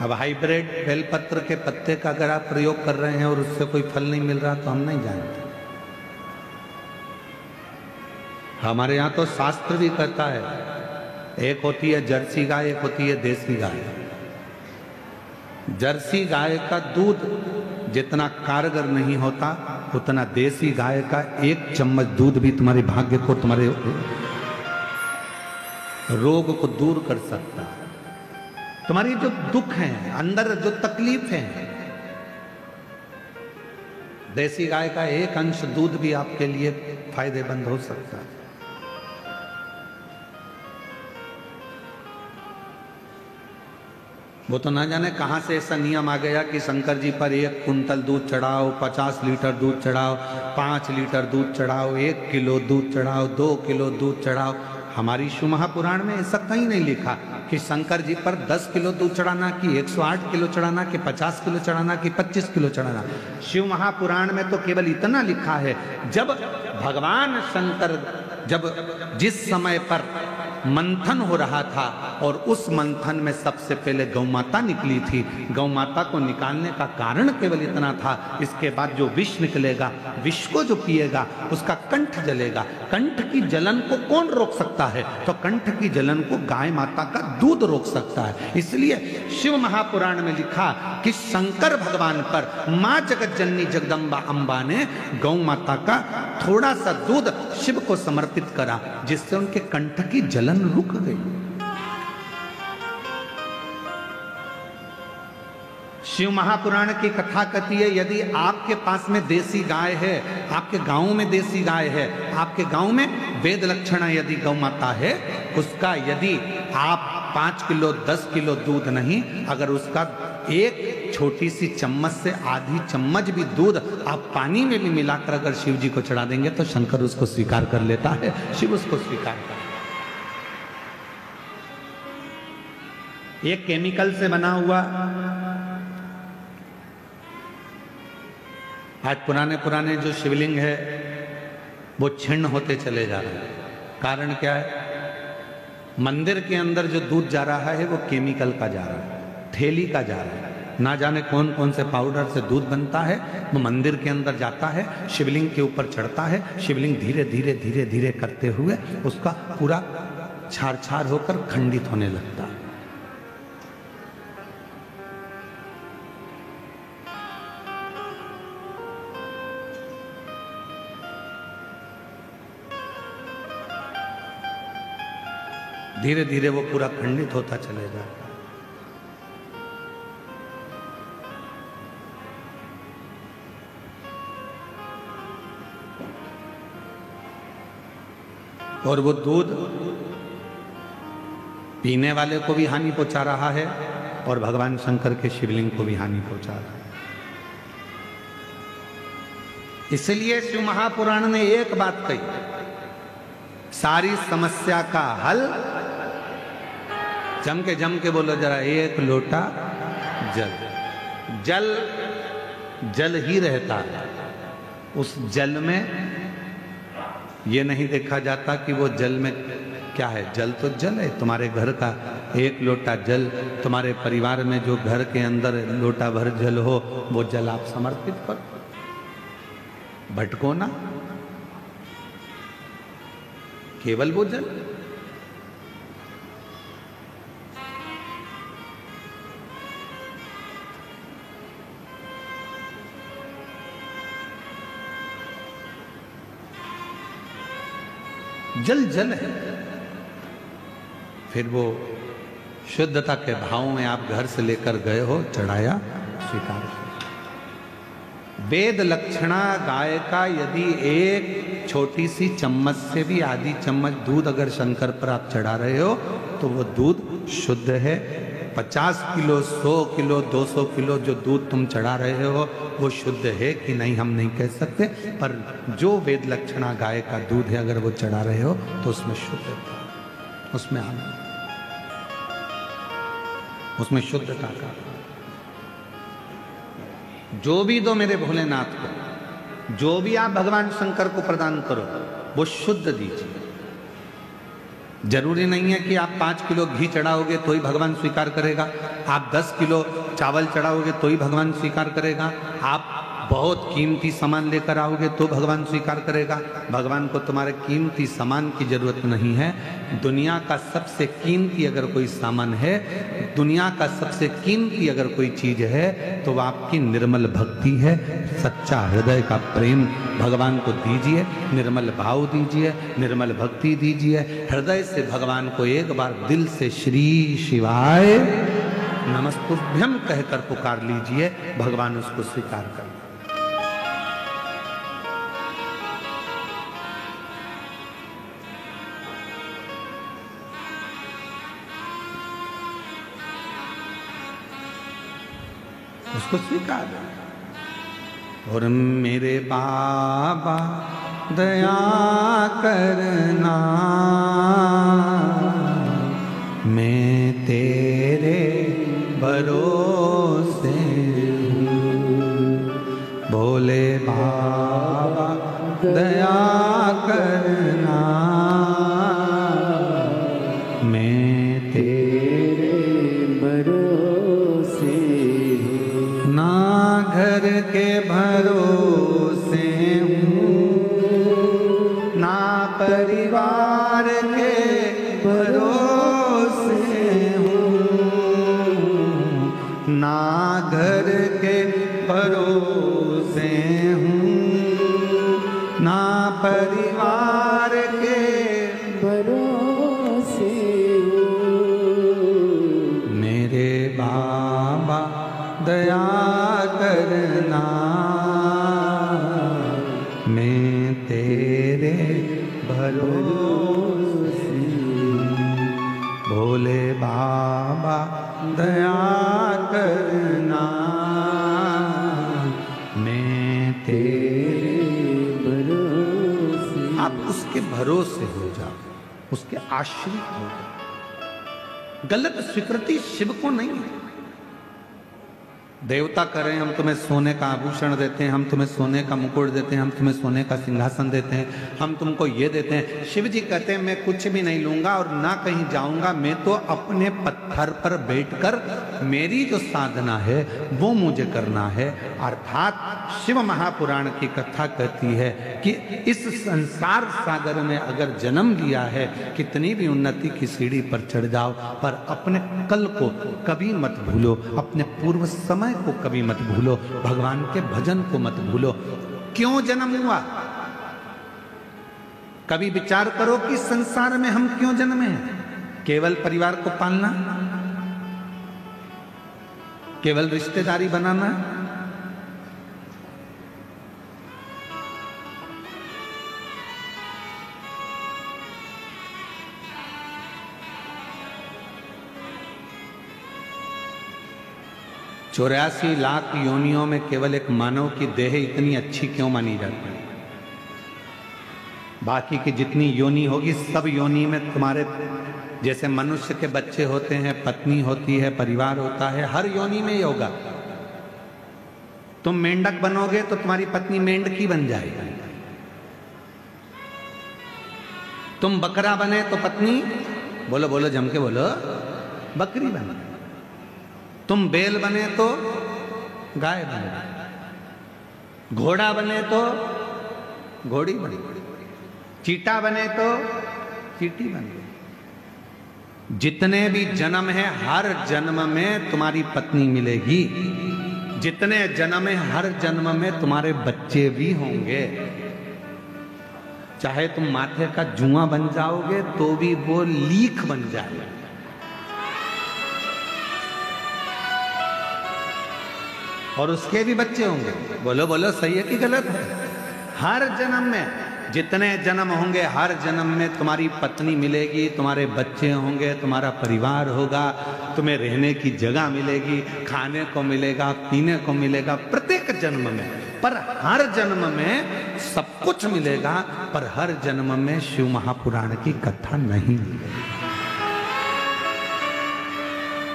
अब हाइब्रिड बेलपत्र के पत्ते का अगर आप प्रयोग कर रहे हैं और उससे कोई फल नहीं मिल रहा तो हम नहीं जानते। हमारे यहाँ तो शास्त्र भी कहता है, एक होती है जर्सी गाय, एक होती है देसी गाय। जर्सी गाय का दूध जितना कारगर नहीं होता उतना देसी गाय का 1 चम्मच दूध भी तुम्हारे भाग्य को, तुम्हारे रोग को दूर कर सकता है। तुम्हारी जो दुख हैं, अंदर जो तकलीफ है, देसी गाय का 1 अंश दूध भी आपके लिए फायदेमंद हो सकता है। वो तो ना जाने कहां से ऐसा नियम आ गया कि शंकर जी पर 1 कुंतल दूध चढ़ाओ, 50 लीटर दूध चढ़ाओ, 5 लीटर दूध चढ़ाओ, 1 किलो दूध चढ़ाओ, 2 किलो दूध चढ़ाओ। हमारी शिव महापुराण में ऐसा कहीं नहीं लिखा कि शंकर जी पर 10 किलो दूध चढ़ाना, कि 108 किलो चढ़ाना, कि 50 किलो चढ़ाना, कि 25 किलो चढ़ाना। शिव महापुराण में तो केवल इतना लिखा है, जब भगवान शंकर जिस समय पर मंथन हो रहा था और उस मंथन में सबसे पहले गौ माता निकली थी। गौ माता को निकालने का कारण केवल इतना था, इसके बाद जो विष निकलेगा, विष को जो पिएगा उसका कंठ जलेगा। कंठ की जलन को कौन रोक सकता है? तो कंठ की जलन को गाय माता का दूध रोक सकता है। इसलिए शिव महापुराण में लिखा कि शंकर भगवान पर मां जगत जननी जगदम्बा अंबा ने गौ माता का थोड़ा सा दूध शिव को समर्पित करा, जिससे उनके कंठ की जलन रुक गई। शिव महापुराण की कथा कहती है, यदि आपके पास में देसी गाय है, आपके गांव में देसी गाय है, आपके गांव में वेद लक्षणा यदि गौ माता है, उसका यदि आप 5 किलो 10 किलो दूध नहीं, अगर उसका एक छोटी सी चम्मच से आधी चम्मच भी दूध आप पानी में भी मिलाकर अगर शिव जी को चढ़ा देंगे तो शंकर उसको स्वीकार कर लेता है, शिव उसको स्वीकार कर। एक केमिकल से बना हुआ, आज पुराने जो शिवलिंग है वो छिन्न होते चले जा रहे हैं। कारण क्या है? मंदिर के अंदर जो दूध जा रहा है वो केमिकल का जा रहा है, थैली का जा रहा है। ना जाने कौन कौन से पाउडर से दूध बनता है, वो मंदिर के अंदर जाता है, शिवलिंग के ऊपर चढ़ता है। शिवलिंग धीरे धीरे धीरे धीरे करते हुए उसका पूरा छार छार होकर खंडित होने लगता है। धीरे धीरे वो पूरा खंडित होता चले जाता है। और वो दूध पीने वाले को भी हानि पहुंचा रहा है और भगवान शंकर के शिवलिंग को भी हानि पहुंचा रहा है। इसलिए शिव महापुराण ने एक बात कही, सारी समस्या का हल, जम के बोलो जरा, एक लोटा जल। जल जल ही रहता है, उस जल में ये नहीं देखा जाता कि वो जल में क्या है। जल तो जल है। तुम्हारे घर का एक लोटा जल, तुम्हारे परिवार में जो घर के अंदर लोटा भर जल हो, वो जल आप समर्पित करो, भटको ना, केवल वो जल। जल जल है। फिर वो शुद्धता के भाव में आप घर से लेकर गए हो, चढ़ाया, स्वीकार किया। वेद लक्षणा गाय का यदि एक छोटी सी चम्मच से भी आधी चम्मच दूध अगर शंकर पर आप चढ़ा रहे हो तो वो दूध शुद्ध है। 50 किलो 100 किलो 200 किलो जो दूध तुम चढ़ा रहे हो वो शुद्ध है कि नहीं हम नहीं कह सकते, पर जो वेद लक्षणा गाय का दूध है अगर वो चढ़ा रहे हो तो उसमें शुद्धता, उसमें आनंद, उसमें शुद्धता का। जो भी दो मेरे भोलेनाथ को, जो भी आप भगवान शंकर को प्रदान करो वो शुद्ध दीजिए। जरूरी नहीं है कि आप 5 किलो घी चढ़ाओगे तो ही भगवान स्वीकार करेगा, आप 10 किलो चावल चढ़ाओगे तो ही भगवान स्वीकार करेगा, आप बहुत कीमती सामान लेकर आओगे तो भगवान स्वीकार करेगा। भगवान को तुम्हारे कीमती सामान की जरूरत नहीं है। दुनिया का सबसे कीमती अगर कोई सामान है, दुनिया का सबसे कीमती अगर कोई चीज है तो वह आपकी निर्मल भक्ति है। सच्चा हृदय का प्रेम भगवान को दीजिए, निर्मल भाव दीजिए, निर्मल भक्ति दीजिए। हृदय से भगवान को एक बार दिल से श्री शिवाय नमस्तुभ्यम कहकर पुकार लीजिए, भगवान उसको स्वीकार कर। उसको स्वीकार। और मेरे बाबा दया करना, मैं तेरे भरोसे हूँ। भोले बाबा दया करना, मैं तेरे परिवार के भरोसे हो। मेरे बाबा दया करना, मैं तेरे भरोसे। भोले बाबा दया करना, मैं तेरे भरोसे। आप उसके भरोसे हो जाओ, उसके आश्रित हो जाओ। गलत स्वीकृति शिव को नहीं है। देवता करें हम तुम्हें सोने का आभूषण देते हैं, हम तुम्हें सोने का मुकुट देते हैं, हम तुम्हें सोने का सिंहासन देते हैं, हम तुमको ये देते हैं। शिव जी कहते हैं मैं कुछ भी नहीं लूंगा और ना कहीं जाऊंगा, मैं तो अपने पत्थर पर बैठकर मेरी जो साधना है वो मुझे करना है। अर्थात शिव महापुराण की कथा कहती है कि इस संसार सागर में अगर जन्म लिया है, कितनी भी उन्नति की सीढ़ी पर चढ़ जाओ, पर अपने कल को कभी मत भूलो, अपने पूर्व समय को कभी मत भूलो, भगवान के भजन को मत भूलो। क्यों जन्म हुआ? कभी विचार करो कि संसार में हम क्यों जन्मे हैं? केवल परिवार को पालना, केवल रिश्तेदारी बनाना, चौरासी लाख योनियों में केवल एक मानव की देह इतनी अच्छी क्यों मानी जाती है? बाकी की जितनी योनि होगी सब योनि में तुम्हारे जैसे मनुष्य के बच्चे होते हैं, पत्नी होती है, परिवार होता है, हर योनि में ही होगा। तुम मेंढक बनोगे तो तुम्हारी पत्नी मेंढकी बन जाएगी। तुम बकरा बने तो पत्नी, बोलो बोलो जम के बोलो, बकरी बने। तुम बैल बने तो गाय बने, घोड़ा बने तो घोड़ी बने, चीटा बने तो चीटी बने। जितने भी जन्म है हर जन्म में तुम्हारी पत्नी मिलेगी, जितने जन्म है हर जन्म में तुम्हारे बच्चे भी होंगे। चाहे तुम माथे का जुआ बन जाओगे तो भी वो लीख बन जाएगा। और उसके भी बच्चे होंगे। बोलो बोलो सही है कि गलत है? हर जन्म में जितने जन्म होंगे हर जन्म में तुम्हारी पत्नी मिलेगी, तुम्हारे बच्चे होंगे, तुम्हारा परिवार होगा, तुम्हें रहने की जगह मिलेगी, खाने को मिलेगा, पीने को मिलेगा प्रत्येक जन्म में। पर हर जन्म में सब कुछ मिलेगा, पर हर जन्म में शिव महापुराण की कथा नहीं मिलेगी।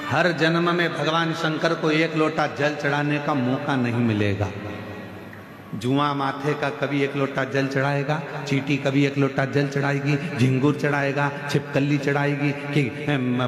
हर जन्म में भगवान शंकर को एक लोटा जल चढ़ाने का मौका नहीं मिलेगा। जुआ माथे का कभी एक लोटा जल चढ़ाएगा, चीटी कभी एक लोटा जल चढ़ाएगी, झिंगुर चढ़ाएगा, छिपकली चढ़ाएगी, कि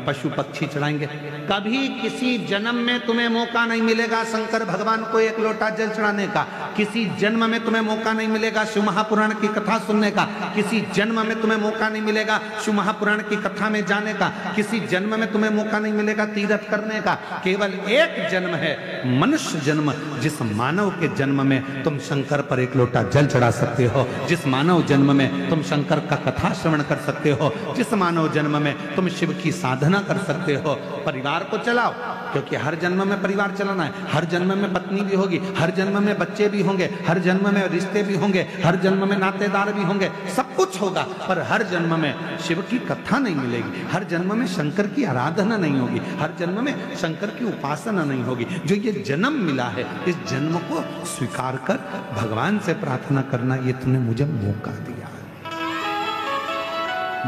पशु पक्षी चढ़ाएंगे। कभी किसी जन्म में तुम्हें मौका नहीं मिलेगा शंकर भगवान को एक लोटा जल चढ़ाने का। किसी जन्म में तुम्हें मौका नहीं मिलेगा शिव महापुराण की कथा सुनने का। किसी जन्म में तुम्हें मौका नहीं मिलेगा शिव महापुराण की कथा में जाने का। किसी जन्म में तुम्हें मौका नहीं मिलेगा तीर्थ करने का। केवल एक जन्म है मनुष्य जन्म, जिस मानव के जन्म में तुम शंकर पर एक लोटा जल चढ़ा सकते हो, जिस मानव जन्म में तुम शंकर का कथा श्रवण कर सकते हो, जिस मानव जन्म में तुम शिव की साधना कर सकते हो। परिवार को चलाओ, क्योंकि हर जन्म में परिवार चलाना है। हर जन्म में पत्नी भी होगी, हर जन्म में बच्चे भी होंगे, हर जन्म में रिश्ते भी होंगे, हर जन्म में नातेदार भी होंगे, सब कुछ होगा। पर हर जन्म में शिव की कथा नहीं मिलेगी, हर जन्म में शंकर की आराधना नहीं होगी, हर जन्म में शंकर की उपासना नहीं होगी। जो ये जन्म मिला है, इस जन्म को स्वीकार कर भगवान से प्रार्थना करना, ये तूने मुझे मौका दिया है,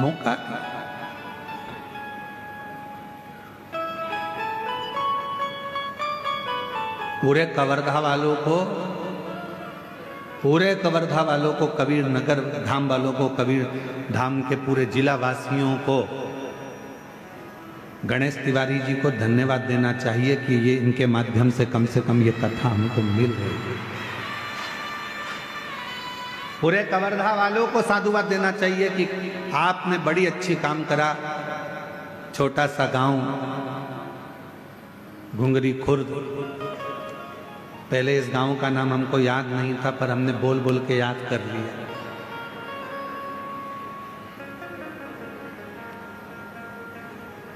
मौका दिया। पूरे कवर्धा वालों को, कबीर नगर धाम वालों को, कबीर धाम के पूरे जिला वासियों को, गणेश तिवारी जी को धन्यवाद देना चाहिए कि ये इनके माध्यम से कम ये कथा हमको मिल रही है। पूरे कवर्धा वालों को साधुवाद देना चाहिए कि आपने बड़ी अच्छी काम करा। छोटा सा गांव घुंगरी खुर्द, पहले इस गांव का नाम हमको याद नहीं था, पर हमने बोल बोल के याद कर लिया।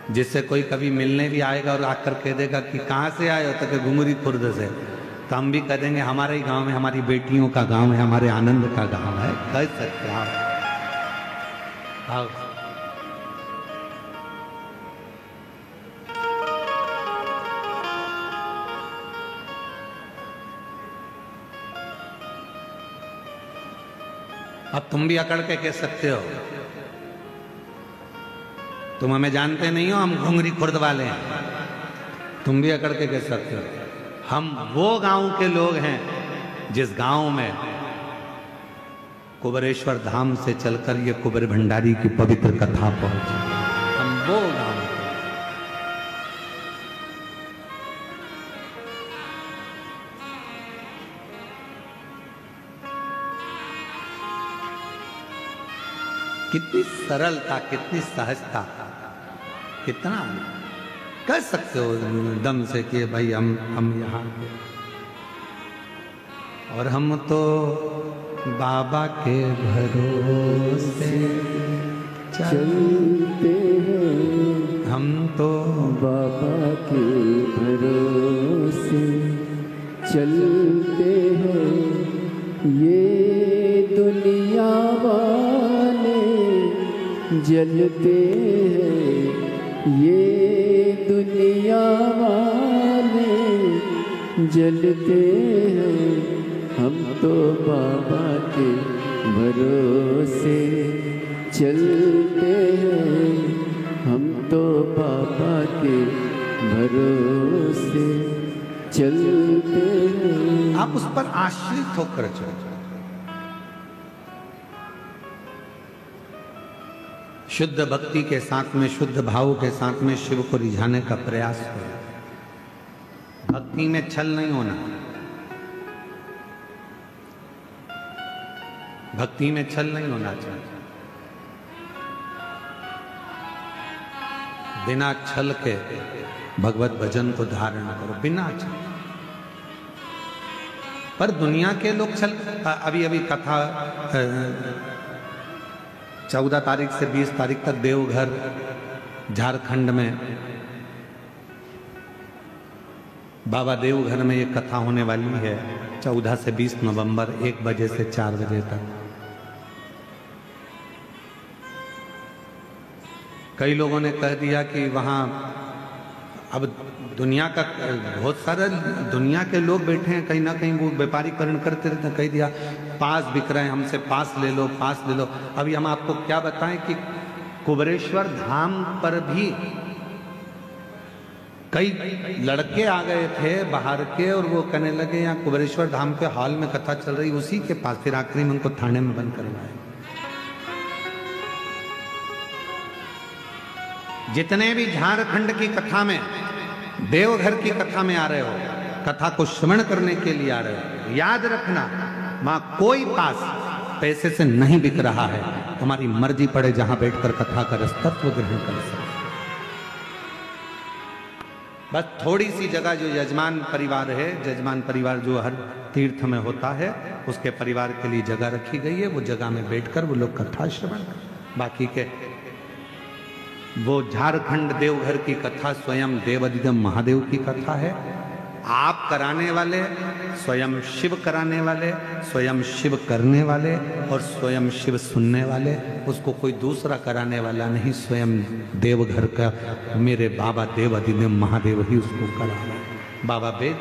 जिससे कोई कभी मिलने भी आएगा और आकर कह देगा कि कहाँ से आए हो, तो कि घुंगरी खुर्द से, तो हम भी कह देंगे हमारे ही गांव में, हमारी बेटियों का गांव है, हमारे आनंद का गांव है। कह सकते हैं आप। अब तुम भी अकड़ के कह सकते हो, तुम हमें जानते नहीं हो, हम घुंगरी खुर्द वाले हैं। तुम भी अकड़ के कह सकते हो, हम वो गांव के लोग हैं जिस गांव में कुबेरेश्वर धाम से चलकर ये कुबेर भंडारी की पवित्र कथा पहुंची। हम वो गांव कितनी सरलता, कितनी सहजता, कितना कह सकते हो दम से कि भाई हम यहाँ के, और हम तो बाबा के भरोसे चलते हैं, हम तो बाबा के भरोसे चलते हैं। ये दुनिया वाले जलते हैं, ये दुनिया वाले जलते हैं। हम तो बाबा के भरोसे चलते हैं, हम तो बाबा के भरोसे चलते हैं। आप उस पर आश्रित होकर चलो। शुद्ध भक्ति के साथ में, शुद्ध भाव के साथ में शिव को रिझाने का प्रयास करो। भक्ति में छल नहीं होना, भक्ति में छल नहीं होना चाहिए। बिना छल के भगवत भजन को धारण करो, बिना छल। पर दुनिया के लोग छल, अभी कथा 14 तारीख से 20 तारीख तक देवघर झारखंड में, बाबा देवघर में ये कथा होने वाली है 14 से 20 नवंबर 1 बजे से 4 बजे तक। कई लोगों ने कह दिया कि वहाँ अब दुनिया का बहुत सारे दुनिया के लोग बैठे हैं, कहीं ना कहीं वो व्यापारीकरण करते रहते हैं। कह दिया पास बिक रहे हैं, हमसे पास ले लो, पास ले लो। अभी हम आपको क्या बताएं कि कुबेरेश्वर धाम पर भी कई लड़के आ गए थे बाहर के, और वो कहने लगे यहाँ कुबेरेश्वर धाम के हॉल में कथा चल रही, उसी के पास। फिर आखिरी में उनको थाने में बंद करवाया। जितने भी झारखंड की कथा में, देवघर की कथा में आ रहे हो, कथा को श्रवण करने के लिए आ रहे हो, याद रखना वहां कोई पास पैसे से नहीं बिक रहा है। तुम्हारी मर्जी पड़े जहां बैठकर कथा का रसतत्व ग्रहण कर सकते। बस थोड़ी सी जगह जो यजमान परिवार है, यजमान परिवार जो हर तीर्थ में होता है, उसके परिवार के लिए जगह रखी गई है, वो जगह में बैठकर वो लोग कथा श्रवण कर। बाकी के वो झारखंड देवघर की कथा स्वयं देवादिदेव महादेव की कथा है। आप कराने वाले, स्वयं शिव कराने वाले, स्वयं शिव करने वाले और स्वयं शिव सुनने वाले, उसको कोई दूसरा कराने वाला नहीं। स्वयं देवघर का मेरे बाबा देवादिदेव महादेव ही उसको करा रहे हैं। बाबा वेद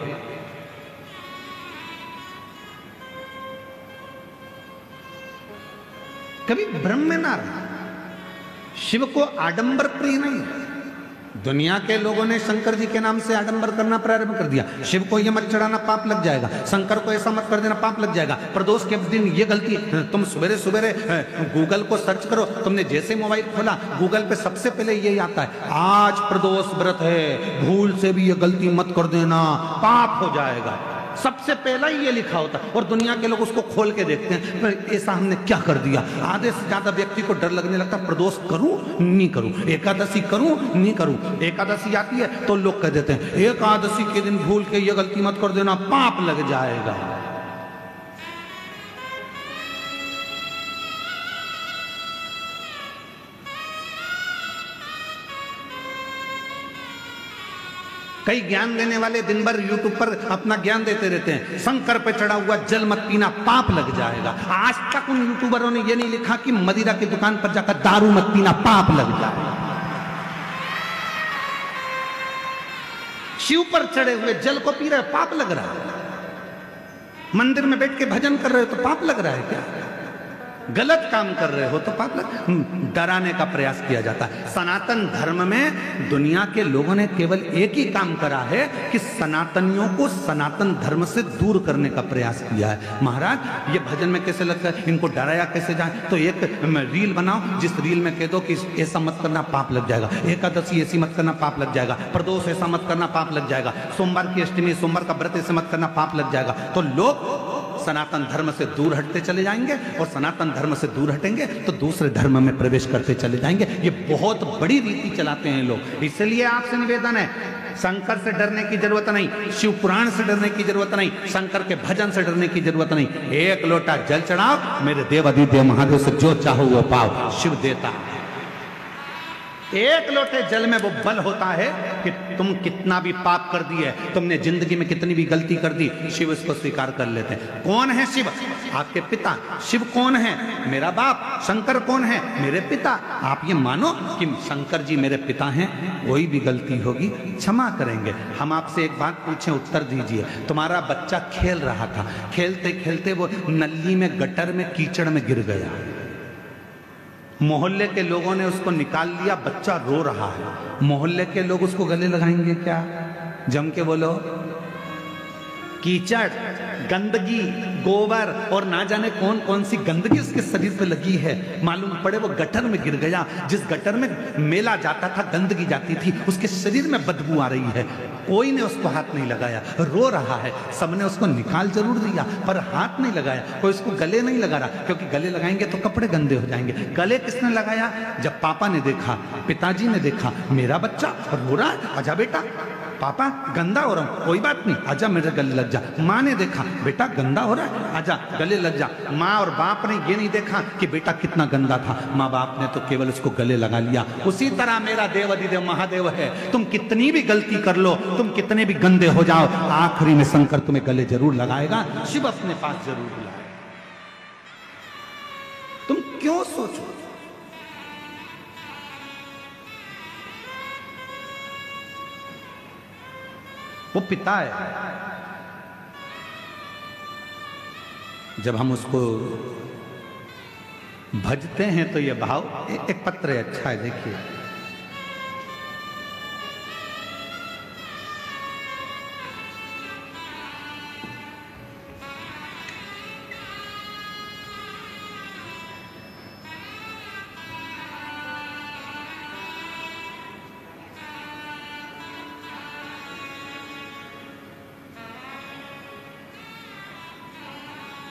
कभी भ्रम में ना रहा। शिव को आडंबर प्रिय नहीं। दुनिया के लोगों ने शंकर जी के नाम से आडंबर करना प्रारंभ कर दिया। शिव को ये मत चढ़ाना, पाप लग जाएगा। शंकर को ऐसा मत कर देना, पाप लग जाएगा। प्रदोष के दिन ये गलती, तुम सवेरे सवेरे गूगल को सर्च करो, तुमने जैसे मोबाइल खोला गूगल पे सबसे पहले यही आता है, आज प्रदोष व्रत है, भूल से भी ये गलती मत कर देना, पाप हो जाएगा। सबसे पहला ही ये लिखा होता है, और दुनिया के लोग उसको खोल के देखते हैं, ऐसा हमने क्या कर दिया। आधे से ज्यादा व्यक्ति को डर लगने लगता, प्रदोष करूं नहीं करूं, एकादशी करूं नहीं करूं। एकादशी आती है तो लोग कह देते हैं एकादशी के दिन भूल के ये गलती मत कर देना, पाप लग जाएगा। कई ज्ञान देने वाले दिन भर यूट्यूब पर अपना ज्ञान देते रहते हैं, शंकर पे चढ़ा हुआ जल मत पीना, पाप लग जाएगा। आज तक उन यूट्यूबरों ने ये नहीं लिखा कि मदिरा की दुकान पर जाकर दारू मत पीना, पाप लग जाएगा। शिव पर चढ़े हुए जल को पी रहे हो, पाप लग रहा है। मंदिर में बैठ के भजन कर रहे हो तो पाप लग रहा है क्या? गलत काम कर रहे हो तो पाप लग। डराने का प्रयास किया जाता है। सनातन धर्म में दुनिया के लोगों ने केवल एक ही काम करा है कि सनातनियों को सनातन धर्म से दूर करने का प्रयास किया है। महाराज ये भजन में कैसे लगता है, इनको डराया कैसे जाए? तो एक रील बनाओ जिस रील में कह दो कि ऐसा मत करना पाप लग जाएगा, एकादशी ऐसी मत करना पाप लग जाएगा, प्रदोष ऐसा मत करना पाप लग जाएगा, सोमवार की अष्टमी सोमवार का व्रत ऐसे मत करना पाप लग जाएगा। तो लोग सनातन धर्म से दूर हटते चले जाएंगे और सनातन धर्म से दूर हटेंगे तो दूसरे धर्म में प्रवेश करते चले जाएंगे। ये बहुत बड़ी रीति चलाते हैं लोग। इसलिए आपसे निवेदन है, शंकर से डरने की जरूरत नहीं, शिव पुराण से डरने की जरूरत नहीं, शंकर के भजन से डरने की जरूरत नहीं। एक लोटा जल चढ़ाओ, मेरे देव अधिदेव महादेव से जो चाहो वो पाओ, शिव देता है। एक लोटे जल में वो बल होता है कि तुम कितना भी पाप कर दिए, तुमने जिंदगी में कितनी भी गलती कर दी, शिव इसको स्वीकार कर लेते हैं। कौन है शिव? आपके पिता। शिव कौन है? मेरा बाप। शंकर कौन है? मेरे पिता। आप ये मानो कि शंकर जी मेरे पिता हैं, कोई भी गलती होगी क्षमा करेंगे। हम आपसे एक बात पूछें, उत्तर दीजिए। तुम्हारा बच्चा खेल रहा था, खेलते खेलते वो नली में, गटर में, कीचड़ में गिर गया, मोहल्ले के लोगों ने उसको निकाल लिया, बच्चा रो रहा है। मोहल्ले के लोग उसको गले लगाएंगे क्या? जम के बोलो। कीचड़, गंदगी, गोबर और ना जाने कौन कौन सी गंदगी उसके शरीर पे लगी है। मालूम पड़े वो गटर में गिर गया, जिस गटर में मेला जाता था, गंदगी जाती थी, उसके शरीर में बदबू आ रही है। कोई ने उसको हाथ नहीं लगाया, रो रहा है। सबने उसको निकाल जरूर दिया पर हाथ नहीं लगाया। कोई उसको गले नहीं लगा रहा, क्योंकि गले लगाएंगे तो कपड़े गंदे हो जाएंगे। गले किसने लगाया? जब पापा ने देखा, पिताजी ने देखा, मेरा बच्चा रो रहा है, आजा बेटा, पापा गंदा हो रहा हूं, कोई बात नहीं, आजा मेरे गले लग जा। माँ ने देखा, बेटा गंदा हो रहा है, आजा गले लग जा। माँ और बाप ने ये नहीं देखा कि बेटा कितना गंदा था, माँ बाप ने तो केवल उसको गले लगा लिया। उसी तरह मेरा देव अधिदेव महादेव है। तुम कितनी भी गलती कर लो, तुम कितने भी गंदे हो जाओ, आखिरी में शंकर तुम्हें गले जरूर लगाएगा, शिव अपने पास जरूर बुलाएगा। तुम क्यों सोचो? वो पिता है। जब हम उसको भजते हैं तो ये भाव, एक पत्र है, अच्छा है, देखिए।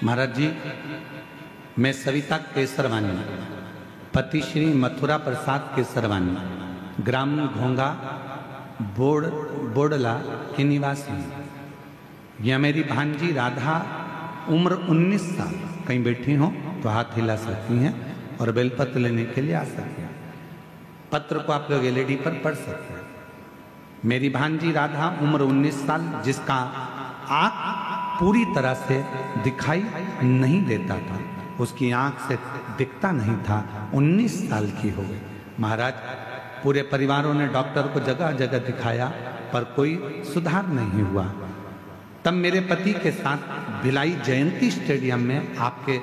महाराज जी, मैं सविता केसरवानी, पति श्री मथुरा प्रसाद केसरवानी, ग्राम घोंगा बोडला की निवासी। यह मेरी भांजी राधा, उम्र 19 साल। कहीं बैठी हो तो हाथ हिला सकती हैं और बेलपत्र लेने के लिए आ सकती हैं। पत्र को आप लोग एलईडी पर पढ़ सकते हैं। मेरी भांजी राधा, उम्र 19 साल, जिसका आंख पूरी तरह से दिखाई नहीं देता था, उसकी आंख से दिखता नहीं था, 19 साल की हो गई। महाराज, पूरे परिवारों ने डॉक्टर को जगह जगह दिखाया पर कोई सुधार नहीं हुआ। तब मेरे पति के साथ भिलाई जयंती स्टेडियम में आपके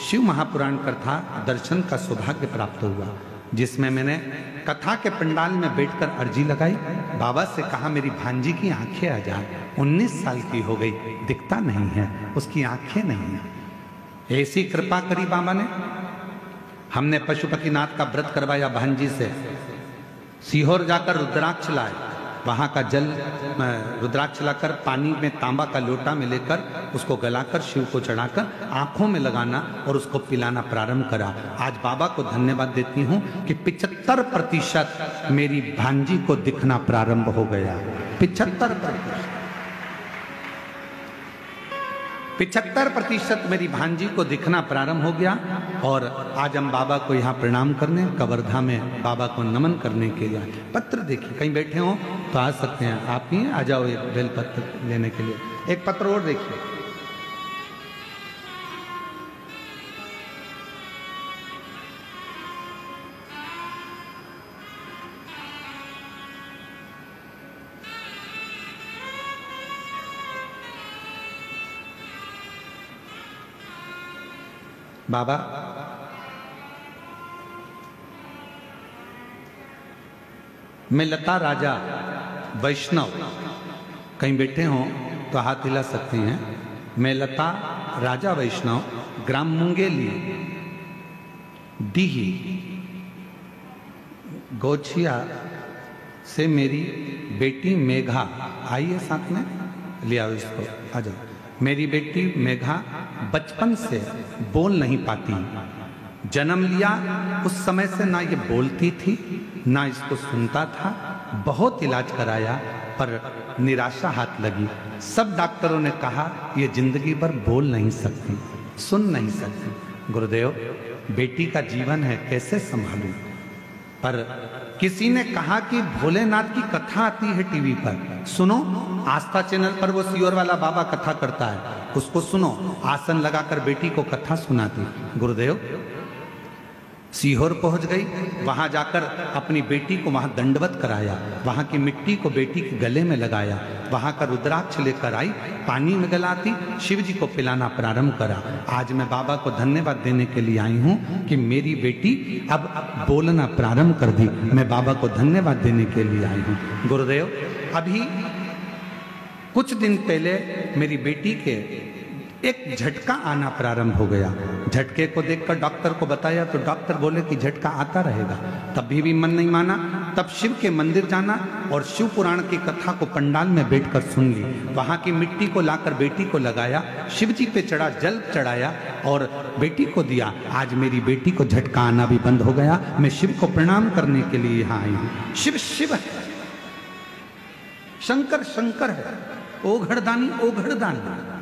शिव महापुराण कथा दर्शन का सौभाग्य प्राप्त हुआ, जिसमें मैंने कथा के पंडाल में बैठकर अर्जी लगाई। बाबा से कहा मेरी भांजी की आंखें आ जाए, 19 साल की हो गई, दिखता नहीं है, उसकी आंखें नहीं है। ऐसी कृपा करी बाबा ने। हमने पशुपतिनाथ का व्रत करवाया भांजी से। सीहोर जाकर रुद्राक्ष लाए, वहां का जल रुद्राक्ष लाकर पानी में तांबा का लोटा में लेकर उसको गलाकर शिव को चढ़ाकर आंखों में लगाना और उसको पिलाना प्रारंभ करा। आज बाबा को धन्यवाद देती हूं कि 75% मेरी भांजी को दिखना प्रारंभ हो गया। 75% मेरी भांजी को दिखना प्रारंभ हो गया। और आज हम बाबा को यहाँ प्रणाम करने, कवर्धा में बाबा को नमन करने के लिए। पत्र देखिए, कहीं बैठे हो तो आ सकते हैं। आप ही आ जाओ एक बेलपत्र लेने के लिए। एक पत्र और देखिए। बाबा, मैं लता राजा वैष्णव, कहीं बैठे हों तो हाथ हिला सकती हैं। मैं लता राजा वैष्णव, ग्राम मुंगेली, डीही, गोछिया से मेरी बेटी मेघा, आइए साथ में ले आओ इसको, आ जाओ। मेरी बेटी मेघा बचपन से बोल नहीं पाती। जन्म लिया उस समय से ना ये बोलती थी ना इसको सुनता था। बहुत इलाज कराया पर निराशा हाथ लगी। सब डॉक्टरों ने कहा ये जिंदगी भर बोल नहीं सकती, सुन नहीं सकती। गुरुदेव, बेटी का जीवन है, कैसे संभालूं? पर किसी ने कहा कि भोलेनाथ की कथा आती है टीवी पर, सुनो। आस्था चैनल पर वो सीहोर वाला बाबा कथा करता है, उसको सुनो। आसन लगाकर बेटी को कथा सुनाती। गुरुदेव, सीहोर पहुंच गई, वहां जाकर अपनी बेटी को वहां दंडवत कराया, वहां की मिट्टी को बेटी के गले में लगाया, वहां का रुद्राक्ष लेकर आई, पानी में गलाती, शिव जी को पिलाना प्रारंभ करा। आज मैं बाबा को धन्यवाद देने के लिए आई हूं कि मेरी बेटी अब बोलना प्रारंभ कर दी। मैं बाबा को धन्यवाद देने के लिए आई हूं। गुरुदेव, अभी कुछ दिन पहले मेरी बेटी के एक झटका आना प्रारंभ हो गया। झटके को देखकर डॉक्टर को बताया तो डॉक्टर बोले कि झटका आता रहेगा। तब भी मन नहीं माना। तब शिव के मंदिर जाना और शिव पुराण की कथा को पंडाल में बैठकर सुन ली। वहां की मिट्टी को लाकर बेटी को लगाया, शिव जी पे चढ़ा, जल चढ़ाया और बेटी को दिया। आज मेरी बेटी को झटका आना भी बंद हो गया। मैं शिव को प्रणाम करने के लिए यहाँ आई हूँ। शिव शिव है, शंकर शंकर है, ओघड़दानी ओघड़दानी।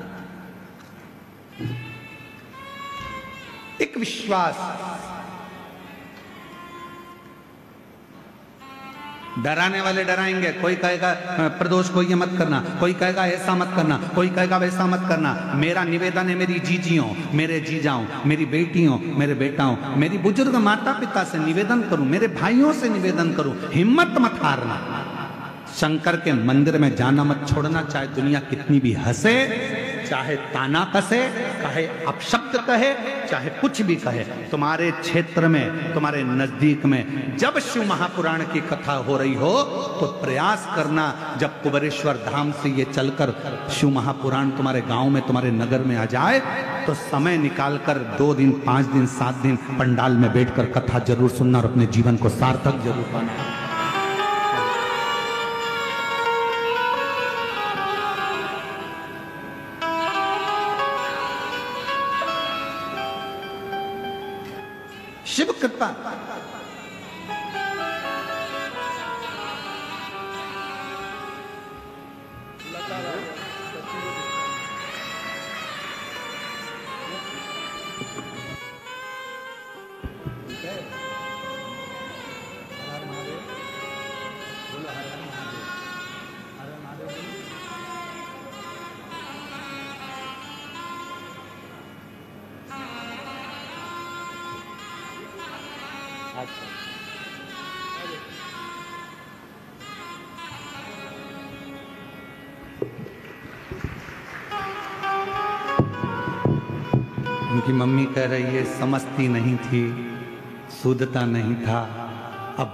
एक विश्वास, डराने वाले डराएंगे। कोई कहेगा प्रदोष को ये मत करना, कोई कहेगा ऐसा मत करना, कोई कहेगा वैसा मत करना। मेरा निवेदन है मेरी जीजियों, मेरे जीजाओं, मेरी बेटियों, मेरे बेटाओं, मेरी बुजुर्ग माता पिता से निवेदन करूं, मेरे भाइयों से निवेदन करूं, हिम्मत मत हारना। शंकर के मंदिर में जाना मत छोड़ना, चाहे दुनिया कितनी भी हंसे, चाहे ताना कसे, चाहे अपशब्द कहे, चाहे कुछ भी कहे। तुम्हारे क्षेत्र में, तुम्हारे नजदीक में जब शिव महापुराण की कथा हो रही हो तो प्रयास करना, जब कुबेरेश्वर धाम से ये चलकर शिव महापुराण तुम्हारे गांव में, तुम्हारे नगर में आ जाए तो समय निकालकर 2 दिन, 5 दिन, 7 दिन पंडाल में बैठकर कथा जरूर सुनना और अपने जीवन को सार्थक जरूर पाना। शिव कृपा। उनकी मम्मी कह रही है समझती नहीं थी, सूदता नहीं था, अब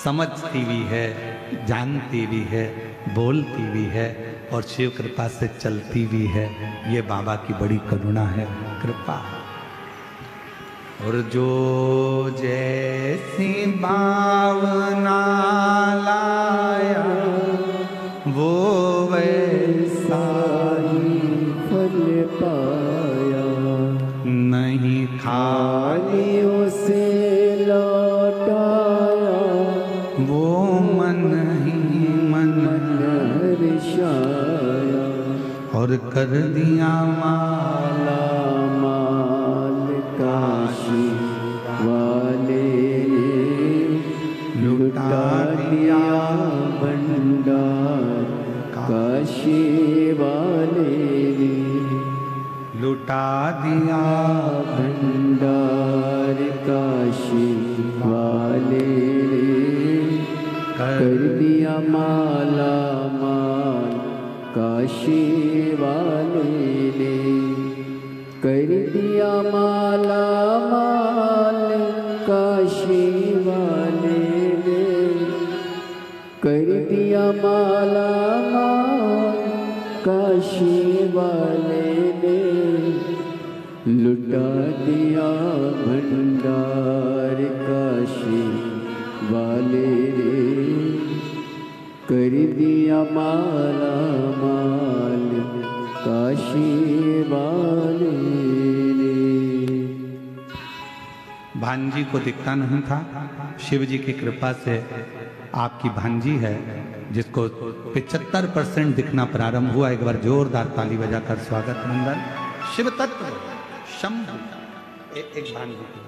समझती भी है, जानती भी है, बोलती भी है और शिव कृपा से चलती भी है। ये बाबा की बड़ी करुणा है, कृपा। और जो जैसी भावना लाया वो वैसा ही फल पाया, नहीं खाली उसे लौटाया, वो मन ही मन हर्षाया और कर दिया माला माल काशी वाले ने लुटा दिया भंडार काशी वाले ने लुटा दिया भंडार काशी वाले ने कर दिया माला माल काशी वाले ने कर दिया माला माल काशी वाले ने कर दिया माला माल काशी वाले ने लुटा दिया भंडार काशी वाले ने कर दिया माला माल काशी वाले ने। भांजी को दिखता नहीं था, शिव जी की कृपा से आपकी भांजी है जिसको 75% दिखना प्रारंभ हुआ। एक बार जोरदार ताली बजाकर स्वागत मंडल। शिव तत्व शंभु एक भांजी की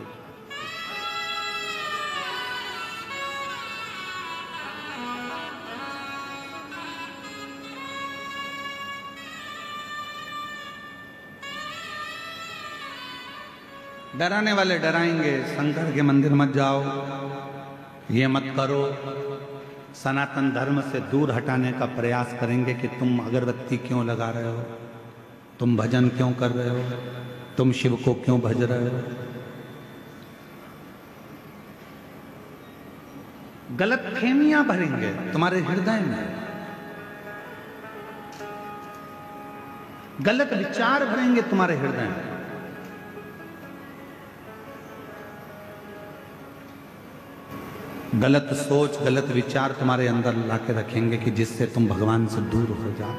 डराने वाले डराएंगे, शंकर के मंदिर मत जाओ, ये मत करो, सनातन धर्म से दूर हटाने का प्रयास करेंगे कि तुम अगरबत्ती क्यों लगा रहे हो, तुम भजन क्यों कर रहे हो, तुम शिव को क्यों भज रहे हो। गलत फहमियां भरेंगे तुम्हारे हृदय में, गलत विचार भरेंगे तुम्हारे हृदय में। गलत सोच, गलत विचार तुम्हारे अंदर लाके रखेंगे कि जिससे तुम भगवान से दूर हो जाओ।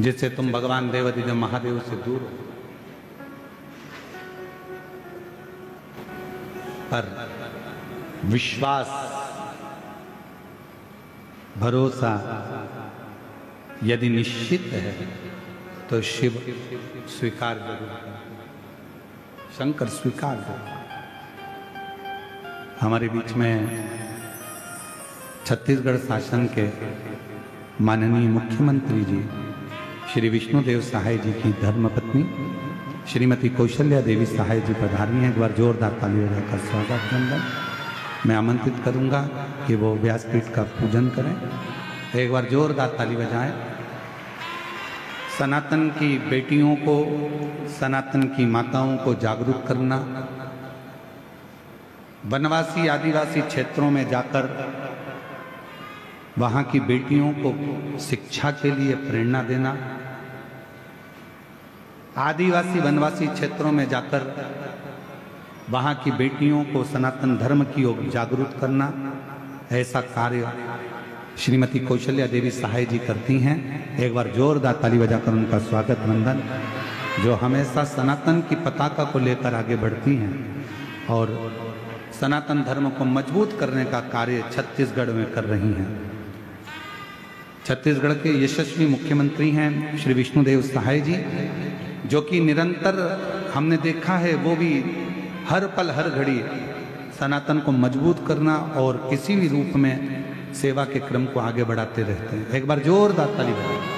जिससे तुम भगवान देवाधिदेव महादेव से दूर हो। पर विश्वास, भरोसा यदि निश्चित है तो शिव स्वीकार जरूर करें, शंकर स्वीकार करें। हमारे बीच में छत्तीसगढ़ शासन के माननीय मुख्यमंत्री जी श्री विष्णुदेव सहाय जी की धर्मपत्नी श्रीमती कौशल्या देवी सहाय जी पधारी हैं। एक बार जोरदार ताली बजाकर स्वागत वंदन। मैं आमंत्रित करूंगा कि वो व्यासपीठ का पूजन करें। एक बार जोरदार ताली बजाएं। सनातन की बेटियों को, सनातन की माताओं को जागरूक करना, वनवासी आदिवासी क्षेत्रों में जाकर वहाँ की बेटियों को शिक्षा के लिए प्रेरणा देना, आदिवासी वनवासी क्षेत्रों में जाकर वहाँ की बेटियों को सनातन धर्म की ओर जागरूक करना, ऐसा कार्य श्रीमती कौशल्या देवी सहाय जी करती हैं। एक बार जोरदार ताली बजाकर उनका स्वागत वंदन। जो हमेशा सनातन की पताका को लेकर आगे बढ़ती हैं और सनातन धर्म को मजबूत करने का कार्य छत्तीसगढ़ में कर रही हैं। छत्तीसगढ़ के यशस्वी मुख्यमंत्री हैं श्री विष्णुदेव सहाय जी, जो कि निरंतर हमने देखा है वो भी हर पल हर घड़ी सनातन को मजबूत करना और किसी भी रूप में सेवा के क्रम को आगे बढ़ाते रहते हैं। एक बार जोरदार ताली बजाएं।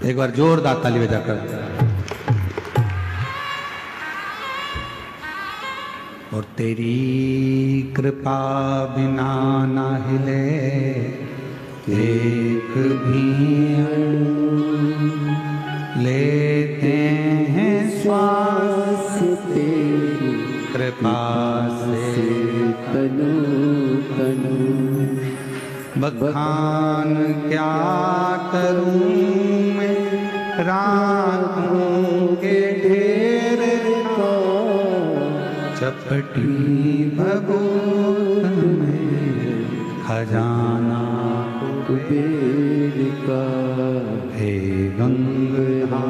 एक बार जोरदार ताली बजाकर। और तेरी कृपा बिना ना हिले एक भी अणु, लेते हैं श्वास बखान क्या करूं मैं रातों के ढेर का, चपटी भगोत में खजाना कुबेर का। हे गंगा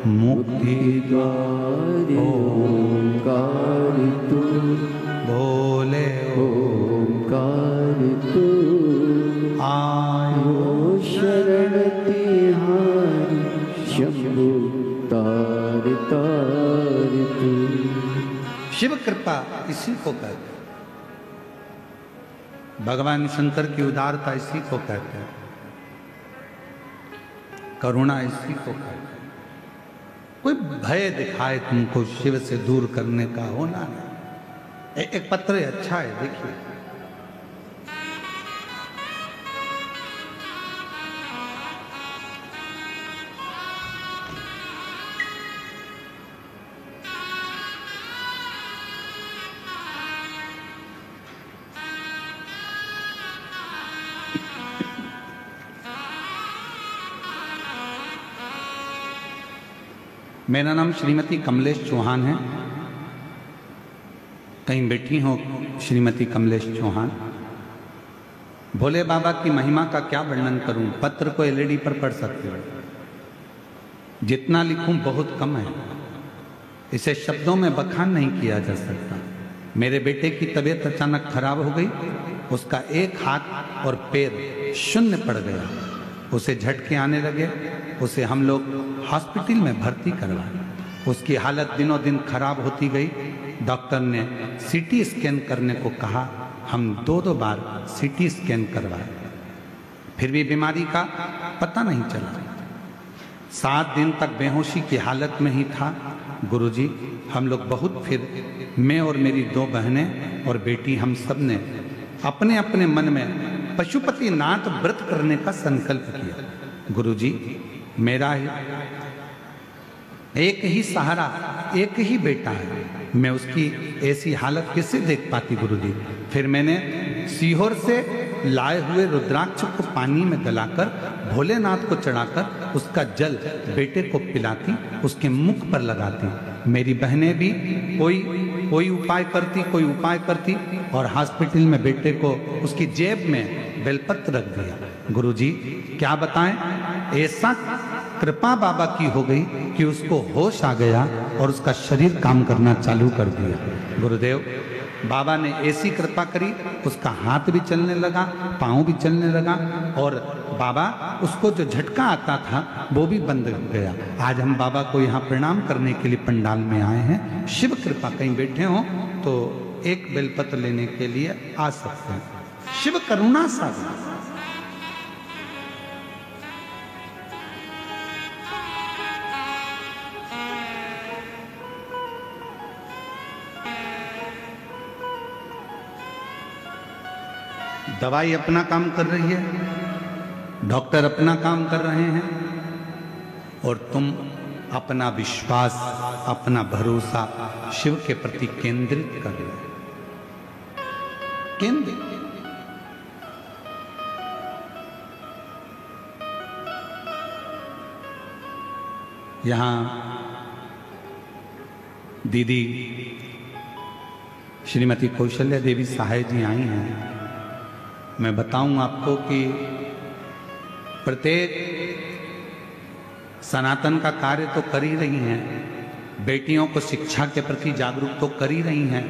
मुक्ति द्वार ओंकार तू, बोले ओंकार तू। आयो शरण तिहारी शंभु तार तार तू। शिव कृपा इसी को कहते हैं, भगवान शंकर की उदारता इसी को कहते हैं, करुणा इसी को कहते हैं। कोई भय दिखाए तुमको शिव से दूर करने का होना नहीं। एक पत्र अच्छा है, देखिए। मेरा नाम श्रीमती कमलेश चौहान है। कहीं बैठी हो श्रीमती कमलेश चौहान। भोले बाबा की महिमा का क्या वर्णन करूं, पत्र को एलईडी पर पढ़ सकते हो। जितना लिखूं बहुत कम है, इसे शब्दों में बखान नहीं किया जा सकता। मेरे बेटे की तबीयत अचानक खराब हो गई, उसका एक हाथ और पैर शून्य पड़ गया, उसे झटके आने लगे, उसे हम लोग हॉस्पिटल में भर्ती करवाए। उसकी हालत दिनों दिन खराब होती गई। डॉक्टर ने सीटी स्कैन करने को कहा, हम दो बार सीटी स्कैन करवाए, फिर भी बीमारी का पता नहीं चला। 7 दिन तक बेहोशी की हालत में ही था। गुरुजी, हम लोग बहुत, फिर मैं और मेरी 2 बहनें और बेटी, हम सब ने अपने अपने मन में पशुपति नाथ व्रत करने का संकल्प किया। गुरुजी, मेरा एक ही सहारा, एक ही बेटा है, मैं उसकी ऐसी हालत कैसे देख पाती गुरुजी। फिर मैंने सीहोर से लाए हुए रुद्राक्ष को पानी में गलाकर भोलेनाथ को चढ़ाकर उसका जल बेटे को पिलाती, उसके मुख पर लगाती। मेरी बहनें भी कोई उपाय करती और हॉस्पिटल में बेटे को उसकी जेब में बेलपत्र रख दिया। गुरुजी, क्या बताएं, ऐसा कृपा बाबा की हो गई कि उसको होश आ गया और उसका शरीर काम करना चालू कर दिया। गुरुदेव, बाबा ने ऐसी कृपा करी, उसका हाथ भी चलने लगा, पाँव भी चलने लगा, और बाबा उसको जो झटका आता था वो भी बंद हो गया। आज हम बाबा को यहाँ प्रणाम करने के लिए पंडाल में आए हैं। शिव कृपा, कहीं बैठे हो तो एक बेलपत्र लेने के लिए आ सकते हैं। शिव करुणा सागर। दवाई अपना काम कर रही है, डॉक्टर अपना काम कर रहे हैं, और तुम अपना विश्वास, अपना भरोसा शिव के प्रति केंद्रित कर रहे हो। केंद्रित। यहां दीदी श्रीमती कौशल्या देवी सहाय जी आई हैं। मैं बताऊं आपको कि प्रत्येक सनातन का कार्य तो कर ही रही हैं, बेटियों को शिक्षा के प्रति जागरूक तो कर ही रही हैं,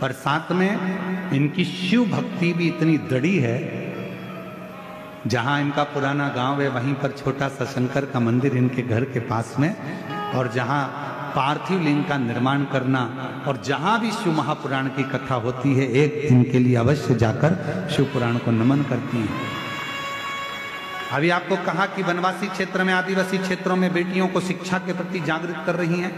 पर साथ में इनकी शिव भक्ति भी इतनी दृढ़ी है। जहां इनका पुराना गांव है वहीं पर छोटा सा शंकर का मंदिर इनके घर के पास में, और जहां पार्थिव लिंग का निर्माण करना, और जहां भी शिव महापुराण की कथा होती है एक दिन के लिए अवश्य जाकर शिव पुराण को नमन करती हैं। अभी आपको कहा कि वनवासी क्षेत्र में, आदिवासी क्षेत्रों में बेटियों को शिक्षा के प्रति जागृत कर रही हैं।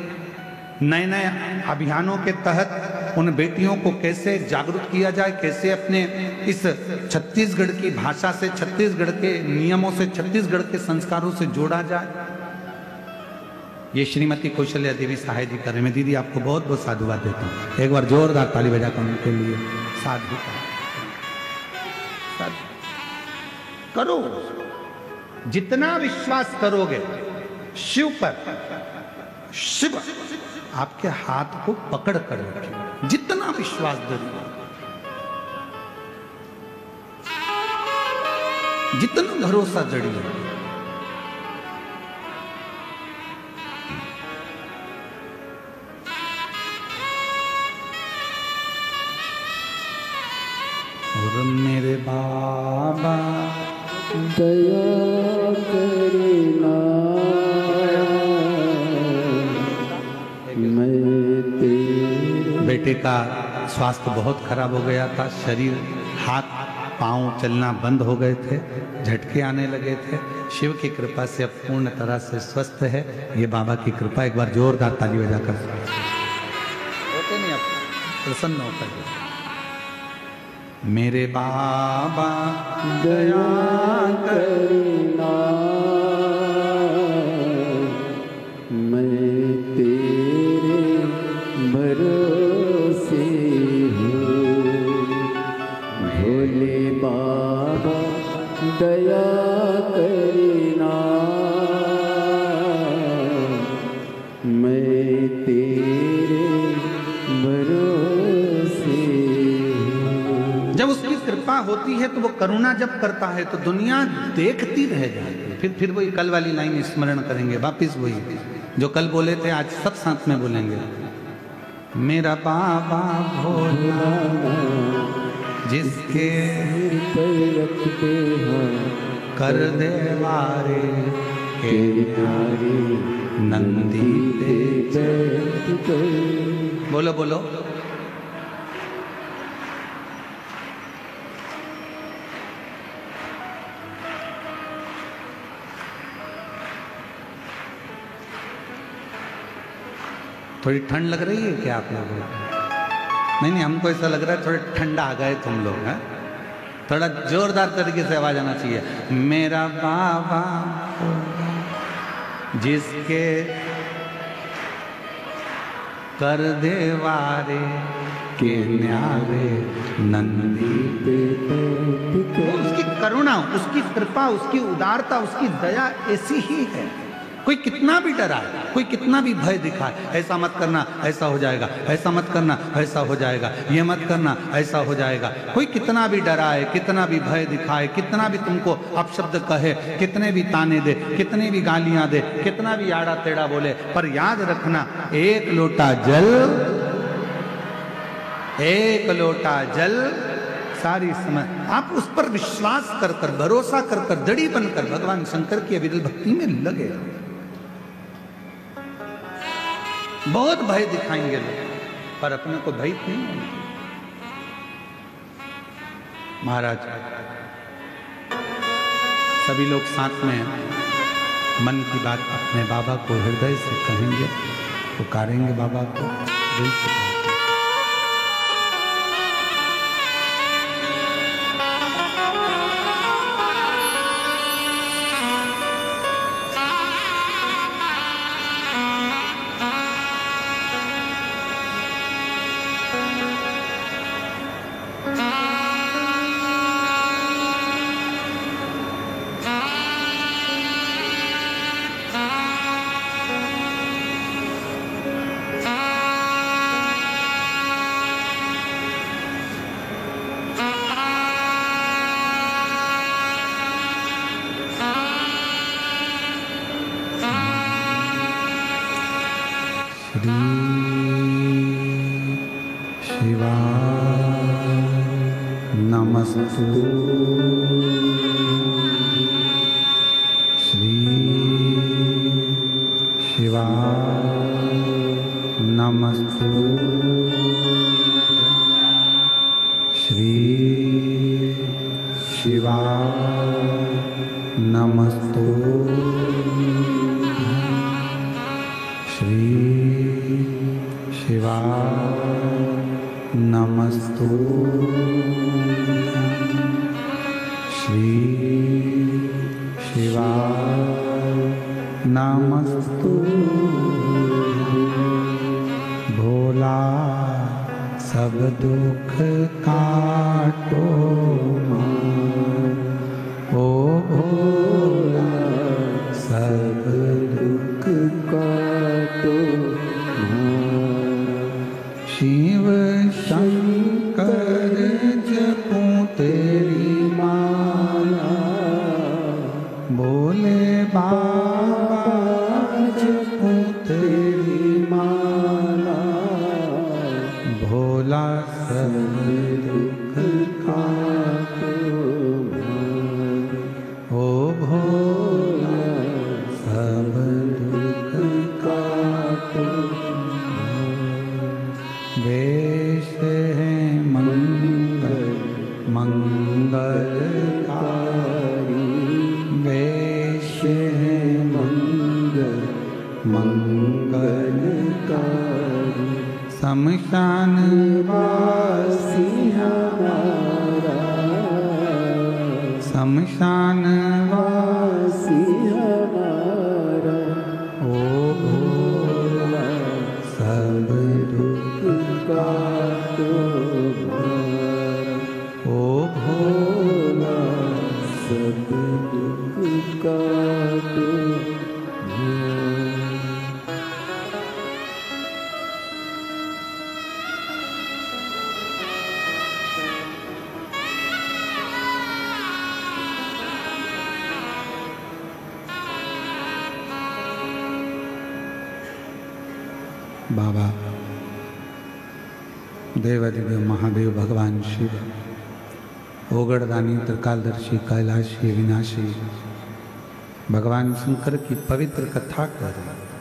नए नए अभियानों के तहत उन बेटियों को कैसे जागरूक किया जाए, कैसे अपने इस छत्तीसगढ़ की भाषा से, छत्तीसगढ़ के नियमों से, छत्तीसगढ़ के संस्कारों से जोड़ा जाए, ये श्रीमती कौशल्या देवी सहाय जी कर रहे हैं। दीदी, आपको बहुत बहुत साधुवाद देता हूँ। एक बार जोरदार ताली बजाकर उनके लिए साधु। करो, जितना विश्वास करोगे शिव पर, शिव आपके हाथ को पकड़ कर रखे, जितना विश्वास दृढ़, जितना भरोसा जड़िए, और मेरे बाबा दया करना, मैं तेरे। बेटे का स्वास्थ्य बहुत खराब हो गया था, शरीर हाथ पांव चलना बंद हो गए थे, झटके आने लगे थे। शिव की कृपा से अब पूर्ण तरह से स्वस्थ है। ये बाबा की कृपा, एक बार जोरदार ताली बजाकर होते नहीं, अब प्रसन्न होता है। मेरे बाबा दया करना, मैं तेरे भरोसे हूँ। भोले बाबा दया करना, मैं तेरे भरोसे हूँ। जब उसकी कृपा होती है तो वो करुणा जब करता है तो दुनिया देखती रह जाती है। फिर वही कल वाली लाइन स्मरण करेंगे, वापिस वही जो कल बोले थे, आज सब साथ में बोलेंगे। मेरा बाबा भोला जिसके पर रखते हैं कर दे वारे के नारी नंदी पे बैठ कर। बोलो बोलो। थोड़ी ठंड लग रही है क्या आप लोगों को? नहीं, हमको ऐसा लग रहा है थोड़े ठंडा आ गए तुम लोग हैं। थोड़ा जोरदार तरीके से आवाज आना चाहिए। मेरा बाबा जिसके कर दे वारे के न्यारे नंदी पे बैठ कर। उसकी करुणा, उसकी कृपा, उसकी उदारता, उसकी दया ऐसी ही है। कोई कितना भी डराए, कोई कितना भी भय दिखाए, ऐसा मत करना ऐसा हो जाएगा, ऐसा मत करना ऐसा हो जाएगा, ये मत करना ऐसा हो जाएगा। कोई कितना भी डराए, कितना भी भय दिखाए, कितना भी तुमको अपशब्द कहे, कितने भी ताने दे, कितनी भी गालियां दे, कितना भी आड़ा टेढ़ा बोले, पर याद रखना एक लोटा जल, एक लोटा जल सारी समय आप उस पर विश्वास कर कर, भरोसा कर कर, दृढ़ी बनकर भगवान शंकर की अविरल भक्ति में लगे। बहुत भय दिखाएंगे लोग, पर अपने को भय नहीं होंगे। महाराज सभी लोग साथ में मन की बात अपने बाबा को हृदय से कहेंगे, पुकारेंगे बाबा को दिल से। नमस्तु श्री शिवाय नमस्तु श्री शिवाय नमस्तु श्री शिवाय नमस्तु श्री शिवाय नमस्तु। भोला सब दुख काटो मार, ओ बाबा जपूं तेरी माला, भोला सब दुख काटो भार। ओ भोला सब दुख काटो भार। वेश है मंगल मंगलकारी, वेश है मंगल मंगलकारी। शमशान वासी हमारा, शमशान वासी हमारा। ओ भोला सब दुख काटो भार। ओ भोला सब दुख काटो भार। बाबा देवादिदेव महादेव भगवान शिव, ओगड़दानी त्रिकालदर्शी कैलाशी विनाशी भगवान शंकर की पवित्र कथा कर रहे हैं।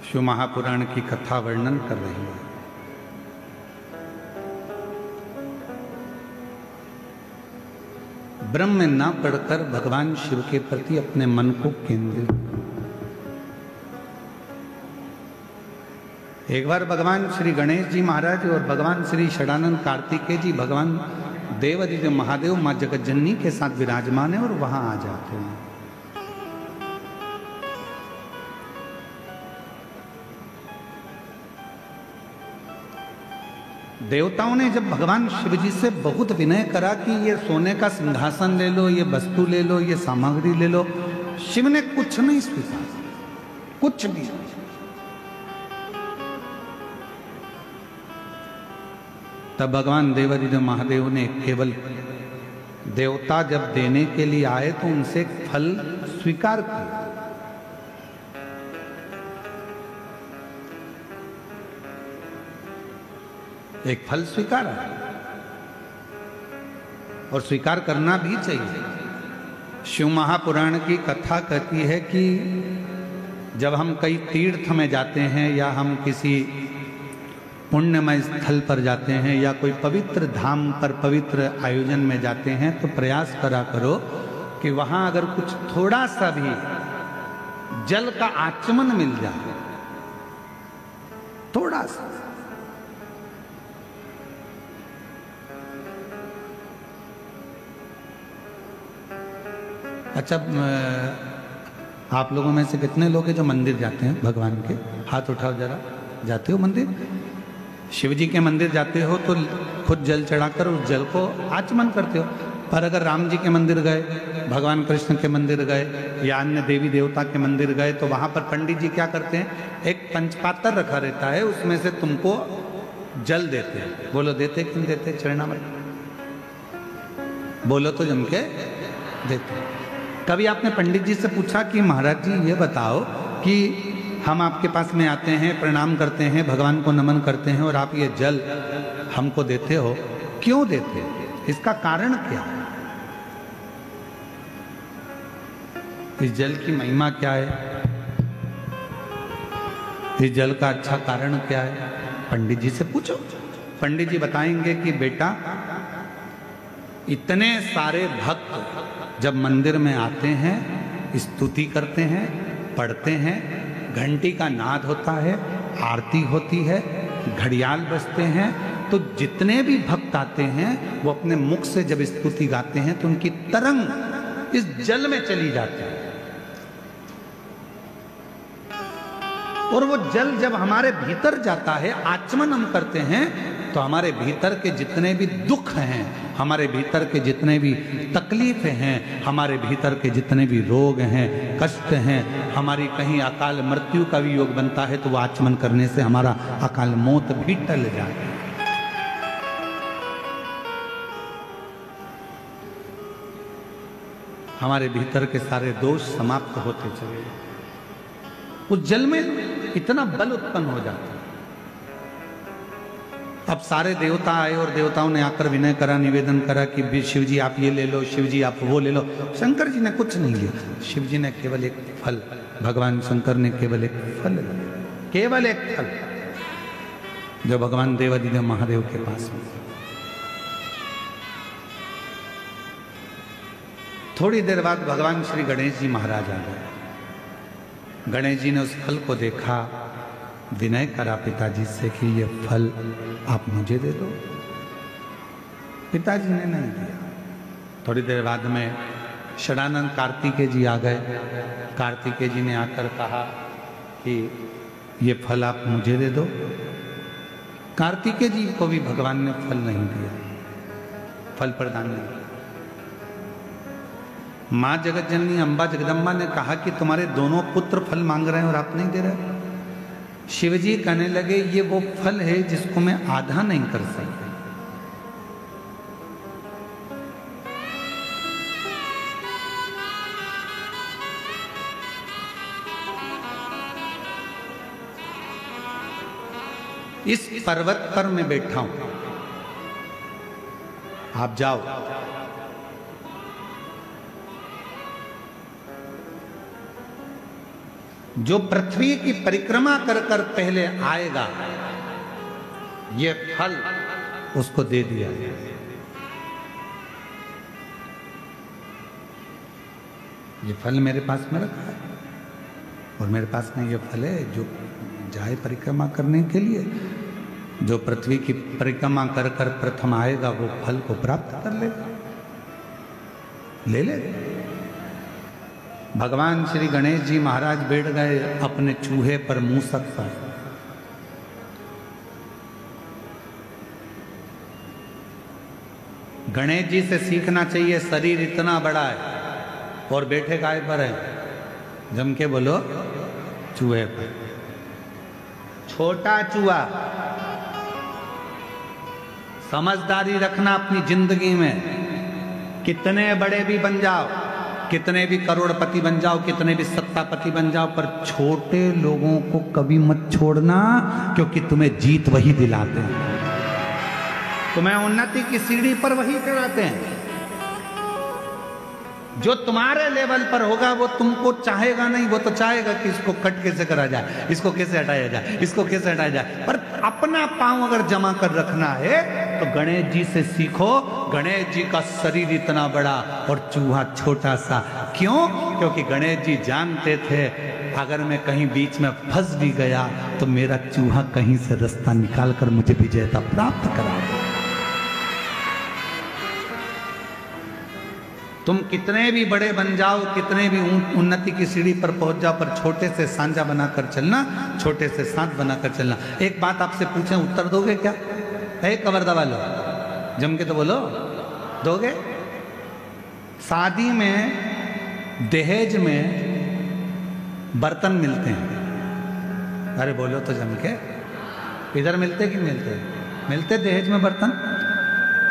शिव महापुराण की कथा वर्णन कर रहे हैं। ब्रह्म में ना पढ़कर भगवान शिव के प्रति अपने मन को केंद्रित। एक बार भगवान श्री गणेश जी महाराज और भगवान श्री षडानंद कार्तिकेय जी भगवान देवादिदेव महादेव मां जगतजननी के साथ विराजमान है और वहां आ जाते हैं। देवताओं ने जब भगवान शिव जी से बहुत विनय करा कि ये सोने का सिंहासन ले लो, ये वस्तु ले लो, ये सामग्री ले लो, शिव ने कुछ नहीं स्वीकार, कुछ भी। तब भगवान देवादिदेव महादेव ने केवल देवता जब देने के लिए आए तो उनसे एक फल स्वीकार किया। एक फल स्वीकार और स्वीकार करना भी चाहिए। शिव महापुराण की कथा कहती है कि जब हम कई तीर्थ में जाते हैं या हम किसी पुण्यमय स्थल पर जाते हैं या कोई पवित्र धाम पर पवित्र आयोजन में जाते हैं तो प्रयास करा करो कि वहां अगर कुछ थोड़ा सा भी जल का आचमन मिल जाए, थोड़ा सा। अच्छा, आप लोगों में से कितने लोग हैं जो मंदिर जाते हैं भगवान के? हाथ उठाओ जरा। जाते हो मंदिर? शिव जी के मंदिर जाते हो तो खुद जल चढ़ाकर उस जल को आचमन करते हो। पर अगर राम जी के मंदिर गए, भगवान कृष्ण के मंदिर गए या अन्य देवी देवता के मंदिर गए तो वहां पर पंडित जी क्या करते हैं, एक पंचपात्र रखा रहता है, उसमें से तुमको जल देते हैं। बोलो देते कि नहीं देते? चरणामृत बोलो तो जम के देते। कभी आपने पंडित जी से पूछा कि महाराज जी ये बताओ कि हम आपके पास में आते हैं, प्रणाम करते हैं, भगवान को नमन करते हैं और आप ये जल हमको देते हो, क्यों देते हो? इसका कारण क्या है? इस जल की महिमा क्या है? इस जल का अच्छा कारण क्या है? पंडित जी से पूछो। पंडित जी बताएंगे कि बेटा, इतने सारे भक्त जब मंदिर में आते हैं, स्तुति करते हैं, पढ़ते हैं, घंटी का नाद होता है, आरती होती है, घड़ियाल बजते हैं, तो जितने भी भक्त आते हैं वो अपने मुख से जब स्तुति गाते हैं तो उनकी तरंग इस जल में चली जाती है। और वो जल जब हमारे भीतर जाता है, आचमन हम करते हैं, तो हमारे भीतर के जितने भी दुख हैं, हमारे भीतर के जितने भी तकलीफें हैं, हमारे भीतर के जितने भी रोग हैं, कष्ट हैं, हमारी कहीं अकाल मृत्यु का भी योग बनता है तो वो आचमन करने से हमारा अकाल मौत भी टल जाए। हमारे भीतर के सारे दोष समाप्त होते चले जाते। उस जल में इतना बल उत्पन्न हो जाता। अब सारे देवता आए और देवताओं ने आकर विनय करा, निवेदन करा कि शिव जी आप ये ले लो, शिव जी आप वो ले लो। शंकर जी ने कुछ नहीं लिया, शिव जी ने केवल एक फल, भगवान शंकर ने केवल एक फल लिया, केवल एक फल, जो भगवान देवादिदेव महादेव के पास में। थोड़ी देर बाद भगवान श्री गणेश जी महाराज आ गए। गणेश जी ने उस फल को देखा, विनय करा पिताजी से कि ये फल आप मुझे दे दो। पिताजी ने नहीं दिया। थोड़ी देर बाद में षडानंद कार्तिकेय जी आ गए। कार्तिकेय जी ने आकर कहा कि ये फल आप मुझे दे दो। कार्तिकेय जी को भी भगवान ने फल नहीं दिया, फल प्रदान नहीं किया। मां जगत जननी अंबा जगदम्बा ने कहा कि तुम्हारे दोनों पुत्र फल मांग रहे हैं और आप नहीं दे रहे। शिवजी कहने लगे ये वो फल है जिसको मैं आधा नहीं कर सकता। इस पर्वत पर मैं बैठा हूं, आप जाओ। जो पृथ्वी की परिक्रमा कर कर पहले आएगा, ये फल उसको दे दिया। ये फल मेरे पास में रखा है और मेरे पास में ये फल है जो जाए परिक्रमा करने के लिए। जो पृथ्वी की परिक्रमा कर कर प्रथम आएगा वो फल को प्राप्त कर लेगा, ले ले। भगवान श्री गणेश जी महाराज बैठ गए अपने चूहे पर, मूसक पर। गणेश जी से सीखना चाहिए, शरीर इतना बड़ा है और बैठे काय पर है? जम के बोलो, चूहे पर। छोटा चूहा। समझदारी रखना अपनी जिंदगी में। कितने बड़े भी बन जाओ, कितने भी करोड़पति बन जाओ, कितने भी सत्तापति बन जाओ, पर छोटे लोगों को कभी मत छोड़ना, क्योंकि तुम्हें जीत वही दिलाते हैं, तुम्हें उन्नति की सीढ़ी पर वही चढ़ाते हैं। जो तुम्हारे लेवल पर होगा वो तुमको चाहेगा नहीं, वो तो चाहेगा कि इसको कट कैसे करा जाए, इसको कैसे हटाया जाए, इसको कैसे हटाया जाए। पर अपना पांव अगर जमा कर रखना है तो गणेश जी से सीखो। गणेश जी का शरीर इतना बड़ा और चूहा छोटा सा। क्यों? क्योंकि गणेश जी जानते थे अगर मैं कहीं बीच में फंस भी गया तो मेरा चूहा कहीं से रास्ता निकाल कर मुझे विजेता प्राप्त करा दे। तुम कितने भी बड़े बन जाओ, कितने भी उन्नति की सीढ़ी पर पहुंच जाओ, पर छोटे से सांझा बनाकर चलना, छोटे से साथ बनाकर चलना। एक बात आपसे पूछें, उत्तर दोगे क्या? कवर दबा लो, जम के तो बोलो, दोगे? शादी में दहेज में बर्तन मिलते हैं, अरे बोलो तो जम के। इधर मिलते कि मिलते? मिलते दहेज में बर्तन।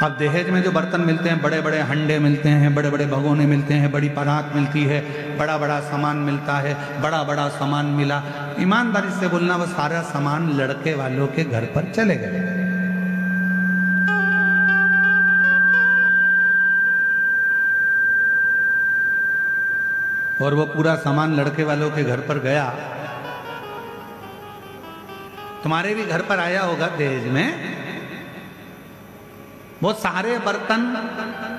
अब दहेज में जो बर्तन मिलते हैं, बड़े बड़े हंडे मिलते हैं, बड़े बड़े भगोने मिलते हैं, बड़ी परात मिलती है, बड़ा बड़ा सामान मिलता है। बड़ा बड़ा सामान मिला, ईमानदारी से बोलना, वो सारा सामान लड़के वालों के घर पर चले गए। और वो पूरा सामान लड़के वालों के घर पर गया। तुम्हारे भी घर पर आया होगा दहेज में। वो सारे बर्तन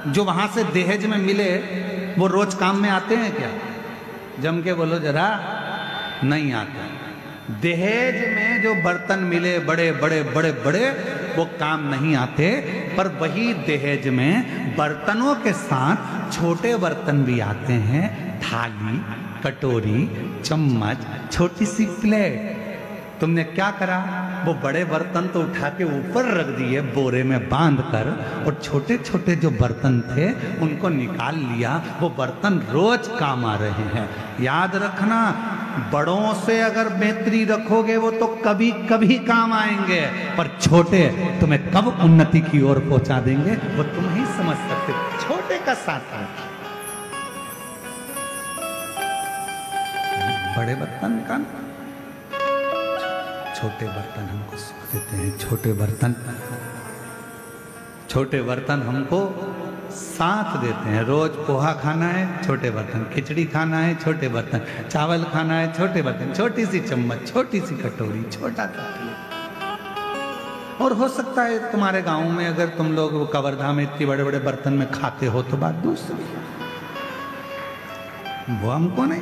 जो वहां से दहेज में मिले वो रोज काम में आते हैं क्या? जम के बोलो जरा, नहीं आते। दहेज में जो बर्तन मिले बड़े बड़े बड़े बड़े, वो काम नहीं आते। पर वही दहेज में बर्तनों के साथ छोटे बर्तन भी आते हैं, थाली, कटोरी, चम्मच, छोटी सी प्लेट। तुमने क्या करा? वो बड़े बर्तन तो उठा के ऊपर रख दिए बोरे में बांध कर, और छोटे छोटे जो बर्तन थे उनको निकाल लिया। वो बर्तन रोज काम आ रहे हैं। याद रखना, बड़ों से अगर मैत्री रखोगे वो तो कभी कभी काम आएंगे, पर छोटे तुम्हें कब उन्नति की ओर पहुंचा देंगे वो तुम ही समझ सकते। छोटे का साथ है। बड़े बर्तन का छोटे बर्तन हमको सुख देते हैं। छोटे बर्तन हमको साथ देते हैं। रोज पोहा खाना है, छोटे बर्तन। खिचड़ी खाना है, छोटे बर्तन। चावल खाना है, छोटे बर्तन। छोटी सी चम्मच, छोटी सी कटोरी, छोटा सा। और हो सकता है तुम्हारे गांव में अगर तुम लोग कवर्धा में इतने बड़े बड़े बर्तन में खाते हो तो बात दूसरी, वो हमको नहीं,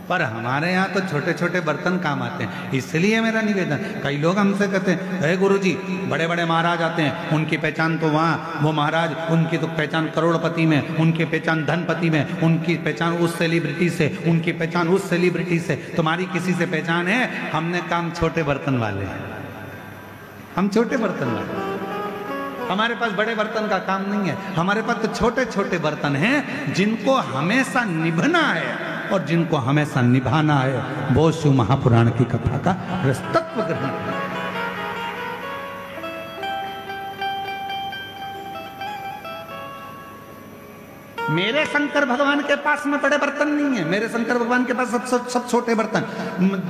पर हमारे यहाँ तो छोटे छोटे बर्तन काम आते हैं। इसलिए मेरा निवेदन, कई लोग हमसे कहते हैं अरे गुरुजी बड़े बड़े महाराज आते हैं, उनकी पहचान तो वहाँ, वो महाराज उनकी तो पहचान करोड़पति में, उनकी पहचान धनपति में, उनकी पहचान उस सेलिब्रिटी से, उनकी पहचान उस सेलिब्रिटी से, तुम्हारी किसी से पहचान है? हमने काम छोटे बर्तन वाले हैं, हम छोटे बर्तन वाले। हमारे पास बड़े बर्तन का काम नहीं है, हमारे पास तो छोटे छोटे बर्तन हैं जिनको हमेशा निभना है और जिनको हमेशा निभाना है। वो शिव महापुराण की कथा का तत्व ग्रहण है। मेरे शंकर भगवान के पास में बड़े बर्तन नहीं है, मेरे शंकर भगवान के पास सब छोटे बर्तन।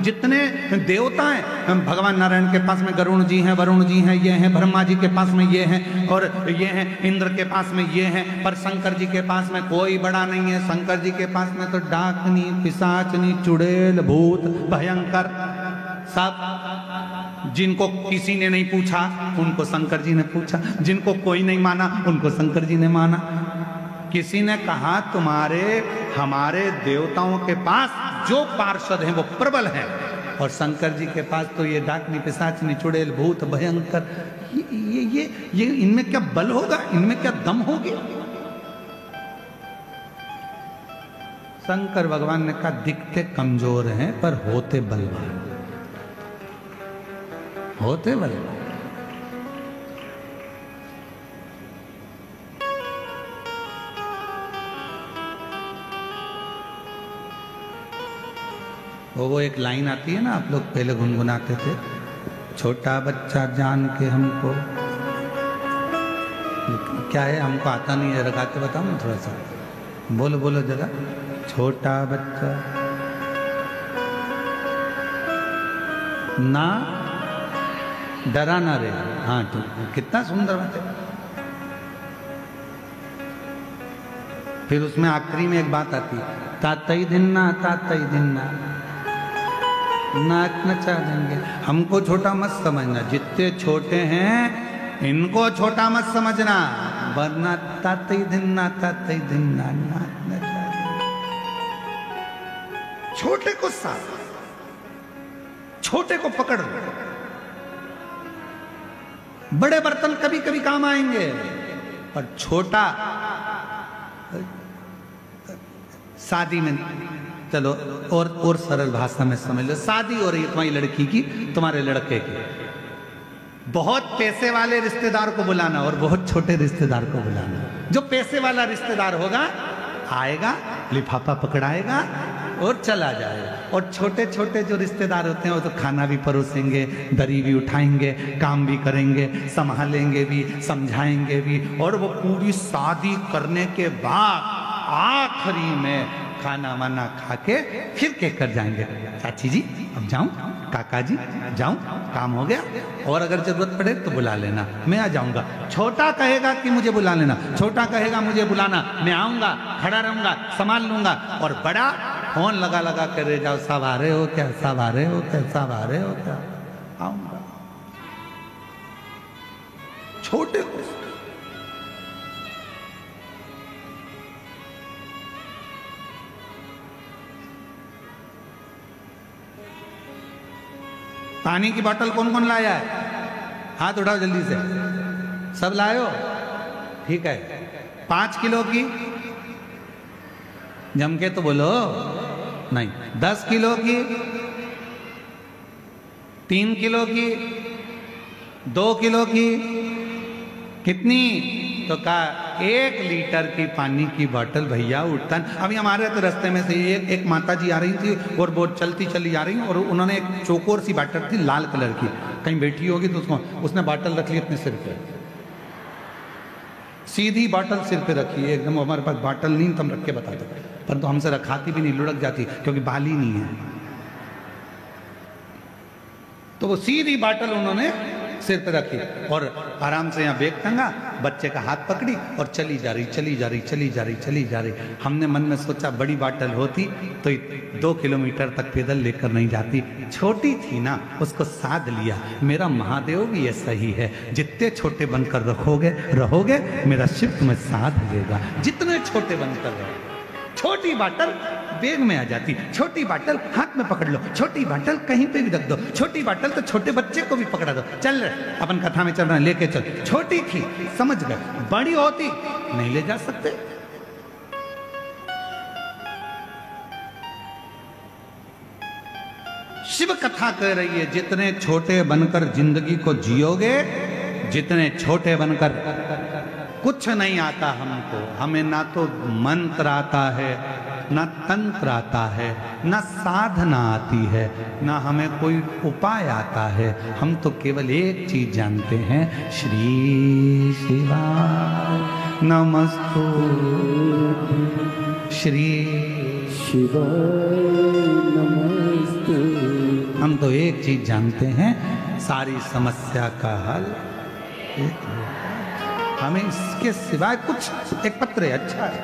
जितने देवता हैं भगवान नारायण के पास में गरुण जी हैं, वरुण जी हैं, ये हैं, ब्रह्मा जी के पास में ये हैं, और ये हैं, इंद्र के पास में ये हैं, पर शंकर जी के पास में कोई बड़ा नहीं है। शंकर जी के पास में तो डाकनी, पिशाचनी, चुड़ैल, भूत, भयंकर सब। जिनको किसी ने नहीं पूछा उनको शंकर जी ने पूछा, जिनको कोई नहीं माना उनको शंकर जी ने माना। किसी ने कहा तुम्हारे हमारे देवताओं के पास जो पार्षद हैं वो प्रबल हैं, और शंकर जी के पास तो ये डाकनी, पिशाचनी, चुड़ैल, भूत, भयंकर, ये इनमें क्या बल होगा, इनमें क्या दम होगी? शंकर भगवान ने कहा दिखते कमजोर हैं पर होते बलवान, होते बलवान। वो एक लाइन आती है ना, आप लोग पहले गुनगुनाते थे, छोटा बच्चा जान के हमको, क्या है हमको आता नहीं है, रखा के बताओ ना थोड़ा सा, बोलो बोलो जरा। छोटा बच्चा ना डरा ना रे। हाँ तो कितना सुंदर बात है। फिर उसमें आखिरी में एक बात आती है, तातई दिन ना, तातई दिन ना, नाच नचा देंगे। हमको छोटा मत समझना, जितने छोटे हैं इनको छोटा मत समझना, वरना तातई दिन ना, तातई दिन ना, नाच नचा देंगे। छोटे को साथ, छोटे को पकड़ लो। बड़े बर्तन कभी कभी काम आएंगे, पर छोटा शादी में, चलो और सरल भाषा में समझ लो, शादी हो रही है तुम्हारी लड़की की, तुम्हारे लड़के की, बहुत पैसे वाले रिश्तेदार को बुलाना और बहुत छोटे रिश्तेदार को बुलाना। जो पैसे वाला रिश्तेदार होगा आएगा, लिफाफा पकड़ाएगा और चला जाएगा, और छोटे छोटे जो रिश्तेदार होते हैं वो तो खाना भी परोसेंगे, दरी भी उठाएंगे, काम भी करेंगे, संभालेंगे भी, समझाएंगे भी, और वो पूरी शादी करने के बाद आखिरी में खाना वाना खा के फिर कहकर जाएंगे, चाची जी अब जाऊं, काका जी जाऊं, काम हो गया, और अगर जरूरत पड़े तो बुला लेना, मैं आ जाऊंगा। छोटा कहेगा कि मुझे बुला लेना, छोटा कहेगा मुझे बुलाना, मैं आऊंगा, खड़ा रहूंगा, संभाल लूंगा, और बड़ा फोन लगा लगा कर रह जाओ, सब आ रहे हो क्या, सब आ रहे हो क्या, सब आ रहे हो क्या, आऊंगा। छोटे को पानी की बोतल कौन कौन लाया है? हाथ उठाओ जल्दी से, सब लाए हो? ठीक है। 5 किलो की जम के तो बोलो, नहीं 10 किलो की, 3 किलो की, 2 किलो की, कितनी? तो कहा 1 लीटर की पानी की बोतल भैया उठता। अभी हमारे तो रास्ते में से एक माता जी आ रही थी और वो चलती चली आ रही, और उन्होंने एक चौकोर सी बोतल थी लाल कलर की, कहीं बैठी होगी तो उसने बोतल रख ली अपने सिर पे, सीधी बोतल सिर पे रखी है एकदम। हमारे पास बोतल नहीं, तुम रख के बता दो। परंतु हमसे रखाती भी नहीं, लुढ़क जाती क्योंकि बाल ही नहीं है। तो वो सीधी बाटल उन्होंने सिर पे रखी और आराम से यहाँ बैग टंगा, बच्चे का हाथ पकड़ी और चली जा रही, चली जा रही, चली जा रही, चली जा रही। हमने मन में सोचा बड़ी बाटल होती तो 2 किलोमीटर तक पैदल लेकर नहीं जाती, छोटी थी ना, उसको साध लिया। मेरा महादेव भी ऐसा ही है, जितने छोटे बनकर रहोगे मेरा शिव तुम्हें साध लेगा। जितने छोटे बनकर रहो, छोटी बाटल बैग में आ जाती, छोटी बाटल हाथ में पकड़ लो, छोटी बाटल कहीं पे भी रख दो, छोटी बाटल तो छोटे बच्चे को भी पकड़ा दो। चल रहे अपन कथा में चल रहे हैं, लेके चल। छोटी थी समझ गए, बड़ी होती नहीं ले जा सकते। शिव कथा कह रही है, जितने छोटे बनकर जिंदगी को जियोगे, जितने छोटे बनकर, कुछ नहीं आता हमको, हमें ना तो मंत्र आता है, ना तंत्र आता है, ना साधना आती है, ना हमें कोई उपाय आता है। हम तो केवल एक चीज जानते हैं, श्री शिवाय नमस्तु, श्री शिवाय नमस्तु। हम तो एक चीज जानते हैं, सारी समस्या का हल एक, हमें इसके सिवाय कुछ, एक पत्र है, अच्छा है।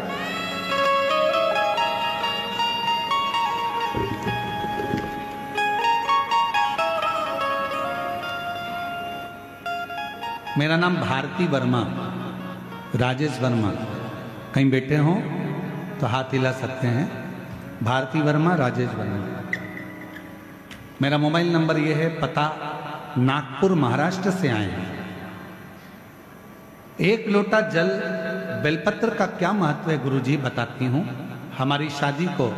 मेरा नाम भारती वर्मा, राजेश वर्मा। कहीं बैठे हो तो हाथ हिला सकते हैं। भारती वर्मा, राजेश वर्मा। मेरा मोबाइल नंबर यह है, पता नागपुर महाराष्ट्र से आए हैं। 1 लोटा जल, बेलपत्र का क्या महत्व है गुरुजी, बताती हूँ। हमारी शादी को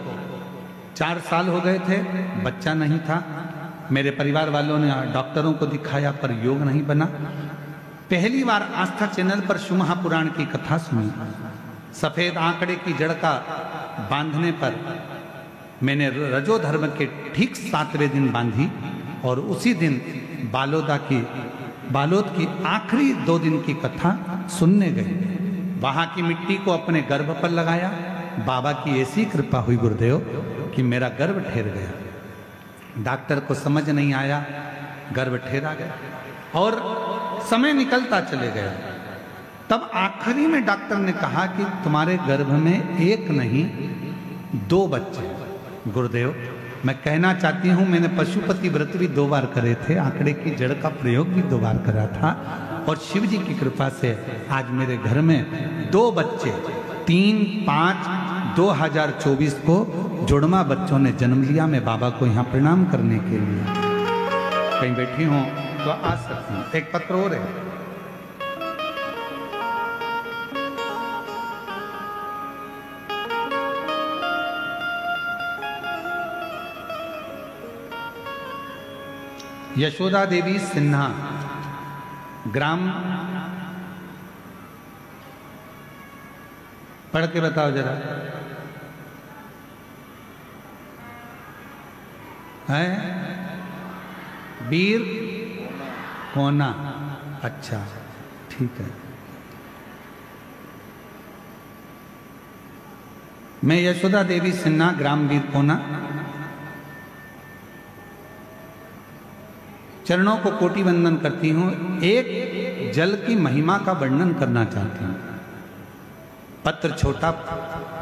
4 साल हो गए थे, बच्चा नहीं था। मेरे परिवार वालों ने डॉक्टरों को दिखाया पर योग नहीं बना। पहली बार आस्था चैनल पर शिव महापुराण की कथा सुनी। सफेद आंकड़े की जड़ का बांधने पर मैंने रजो धर्म के ठीक 7वें दिन बांधी और उसी दिन बालोद की आखिरी 2 दिन की कथा सुनने गए। वहां की मिट्टी को अपने गर्भ पर लगाया। बाबा की ऐसी कृपा हुई गुरुदेव कि मेरा गर्भ ठहर गया। डॉक्टर को समझ नहीं आया, गर्भ ठहरा गया और समय निकलता चले गया। तब आखिरी में डॉक्टर ने कहा कि तुम्हारे गर्भ में 1 नहीं 2 बच्चे। गुरुदेव, मैं कहना चाहती हूँ, मैंने पशुपति व्रत भी 2 बार करे थे, आंकड़े की जड़ का प्रयोग भी 2 बार करा था और शिव जी की कृपा से आज मेरे घर में 2 बच्चे, 3/5/2024 को जुड़वा बच्चों ने जन्म लिया। मैं बाबा को यहाँ प्रणाम करने के लिए, कहीं बैठी हूँ तो आ सकती हूँ। एक पत्र और है, यशोदा देवी सिन्हा, ग्राम, पढ़ के बताओ जरा, है वीर कोना। अच्छा ठीक है। मैं यशोदा देवी सिन्हा, ग्राम वीर कोना, चरणों को कोटि वंदन करती हूँ। एक जल की महिमा का वर्णन करना चाहती हूँ। पत्र छोटा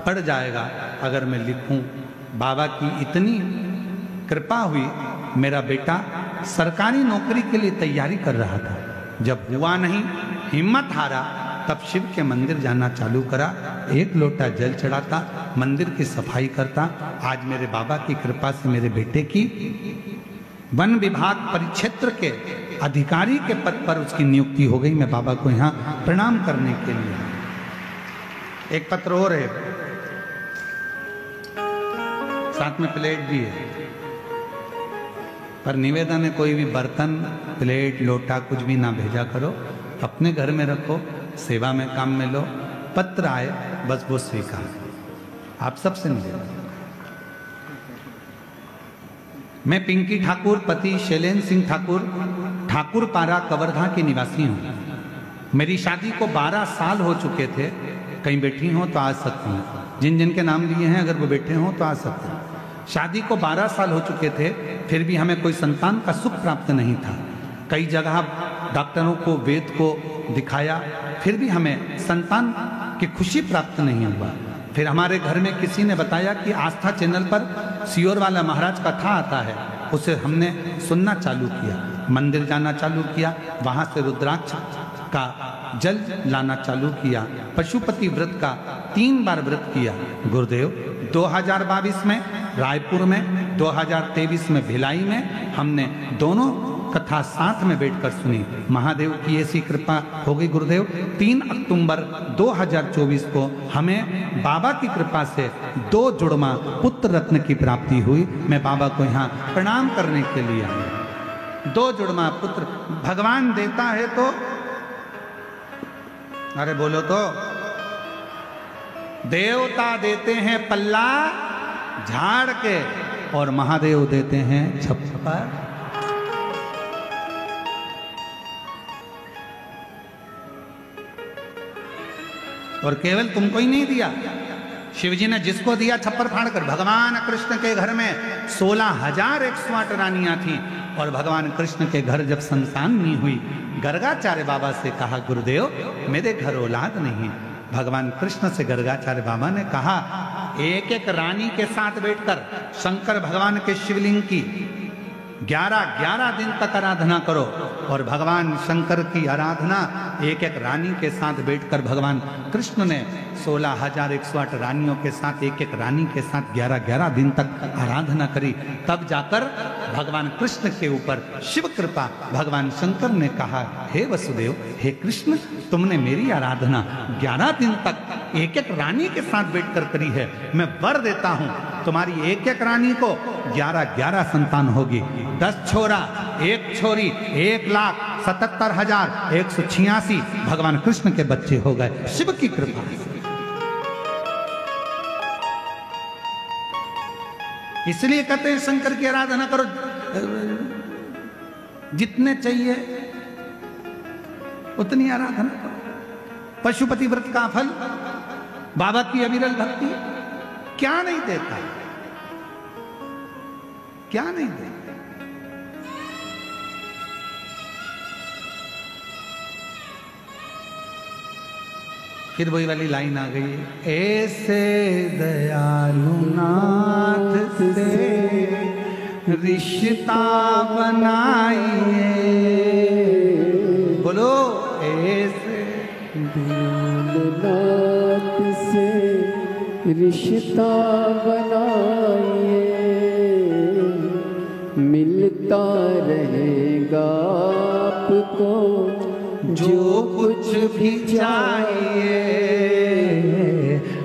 पड़ जाएगा अगर मैं लिखूं। बाबा की इतनी कृपा हुई, मेरा बेटा सरकारी नौकरी के लिए तैयारी कर रहा था। जब हुआ नहीं, हिम्मत हारा, तब शिव के मंदिर जाना चालू करा। 1 लोटा जल चढ़ाता, मंदिर की सफाई करता। आज मेरे बाबा की कृपा से मेरे बेटे की वन विभाग परिक्षेत्र के अधिकारी के पद पर उसकी नियुक्ति हो गई। मैं बाबा को यहाँ प्रणाम करने के लिए। एक पत्र और है, साथ में प्लेट भी है, पर निवेदन है कोई भी बर्तन, प्लेट, लोटा कुछ भी ना भेजा करो, अपने घर में रखो, सेवा में काम में लो। पत्र आए बस वो स्वीकार, आप सबसे निवेदन। मैं पिंकी ठाकुर, पति शैलेंद्र सिंह ठाकुर, ठाकुर पारा कवर्धा के निवासी हूँ। मेरी शादी को 12 साल हो चुके थे। कहीं बैठी हो तो आ सकती हैं, जिन जिन के नाम लिए हैं अगर वो बैठे हों तो आ सकते हैं। शादी को 12 साल हो चुके थे, फिर भी हमें कोई संतान का सुख प्राप्त नहीं था। कई जगह डॉक्टरों को, वेद को दिखाया, फिर भी हमें संतान की खुशी प्राप्त नहीं हुआ। फिर हमारे घर में किसी ने बताया कि आस्था चैनल पर सियोर वाला महाराज कथा आता है, उसे हमने सुनना चालू किया, मंदिर जाना चालू किया, वहाँ से रुद्राक्ष का जल लाना चालू किया, पशुपति व्रत का 3 बार व्रत किया। गुरुदेव 2022 में रायपुर में, 2023 में भिलाई में हमने दोनों कथा साथ में बैठकर सुनी। महादेव की ऐसी कृपा हो गई गुरुदेव, 3 अक्टूबर 2024 को हमें बाबा की कृपा से 2 जुड़वा पुत्र रत्न की प्राप्ति हुई। मैं बाबा को यहाँ प्रणाम करने के लिए आया। 2 जुड़वा पुत्र भगवान देता है तो, अरे बोलो तो, देवता देते हैं पल्ला झाड़ के और महादेव देते हैं छप्पर। और केवल तुमको ही नहीं दिया, शिवजी ने जिसको दिया छप्पर फाड़ कर। भगवान कृष्ण के घर में 16,108 रानियां थी और भगवान कृष्ण के घर जब संतान नहीं हुई, गर्गाचार्य बाबा से कहा, गुरुदेव मेरे घर औलाद नहीं है। भगवान कृष्ण से गर्गाचार्य बाबा ने कहा, एक एक रानी के साथ बैठकर शंकर भगवान के शिवलिंग की 11 दिन तक आराधना करो। और भगवान शंकर की आराधना एक एक रानी के साथ बैठकर भगवान कृष्ण ने 16,108 रानियों के साथ, एक एक रानी के साथ 11 दिन तक आराधना करी। तब जाकर भगवान कृष्ण के ऊपर शिव कृपा, भगवान शंकर ने कहा, हे वसुदेव, हे कृष्ण, तुमने मेरी आराधना 11 दिन तक एक एक रानी के साथ बैठकर करी है। मैं वर देता हूं, तुम्हारी एक एक रानी को 11 संतान होगी। 10 छोरा, 1 छोरी, 1,77,186 भगवान कृष्ण के बच्चे हो गए, शिव की कृपा। इसलिए कहते हैं शंकर की आराधना करो, जितने चाहिए उतनी आराधना करो। पशुपति व्रत का फल, बाबा की अविरल भक्ति क्या नहीं देता, क्या नहीं देता। फिर वही वाली लाइन आ गई, ऐसे दयालु नाथ से रिश्ता बनाइए। बोलो, ऐसे दयालु नाथ से रिश्ता बनाइए, मिलता रहेगा आपको जो कुछ भी चाहिए,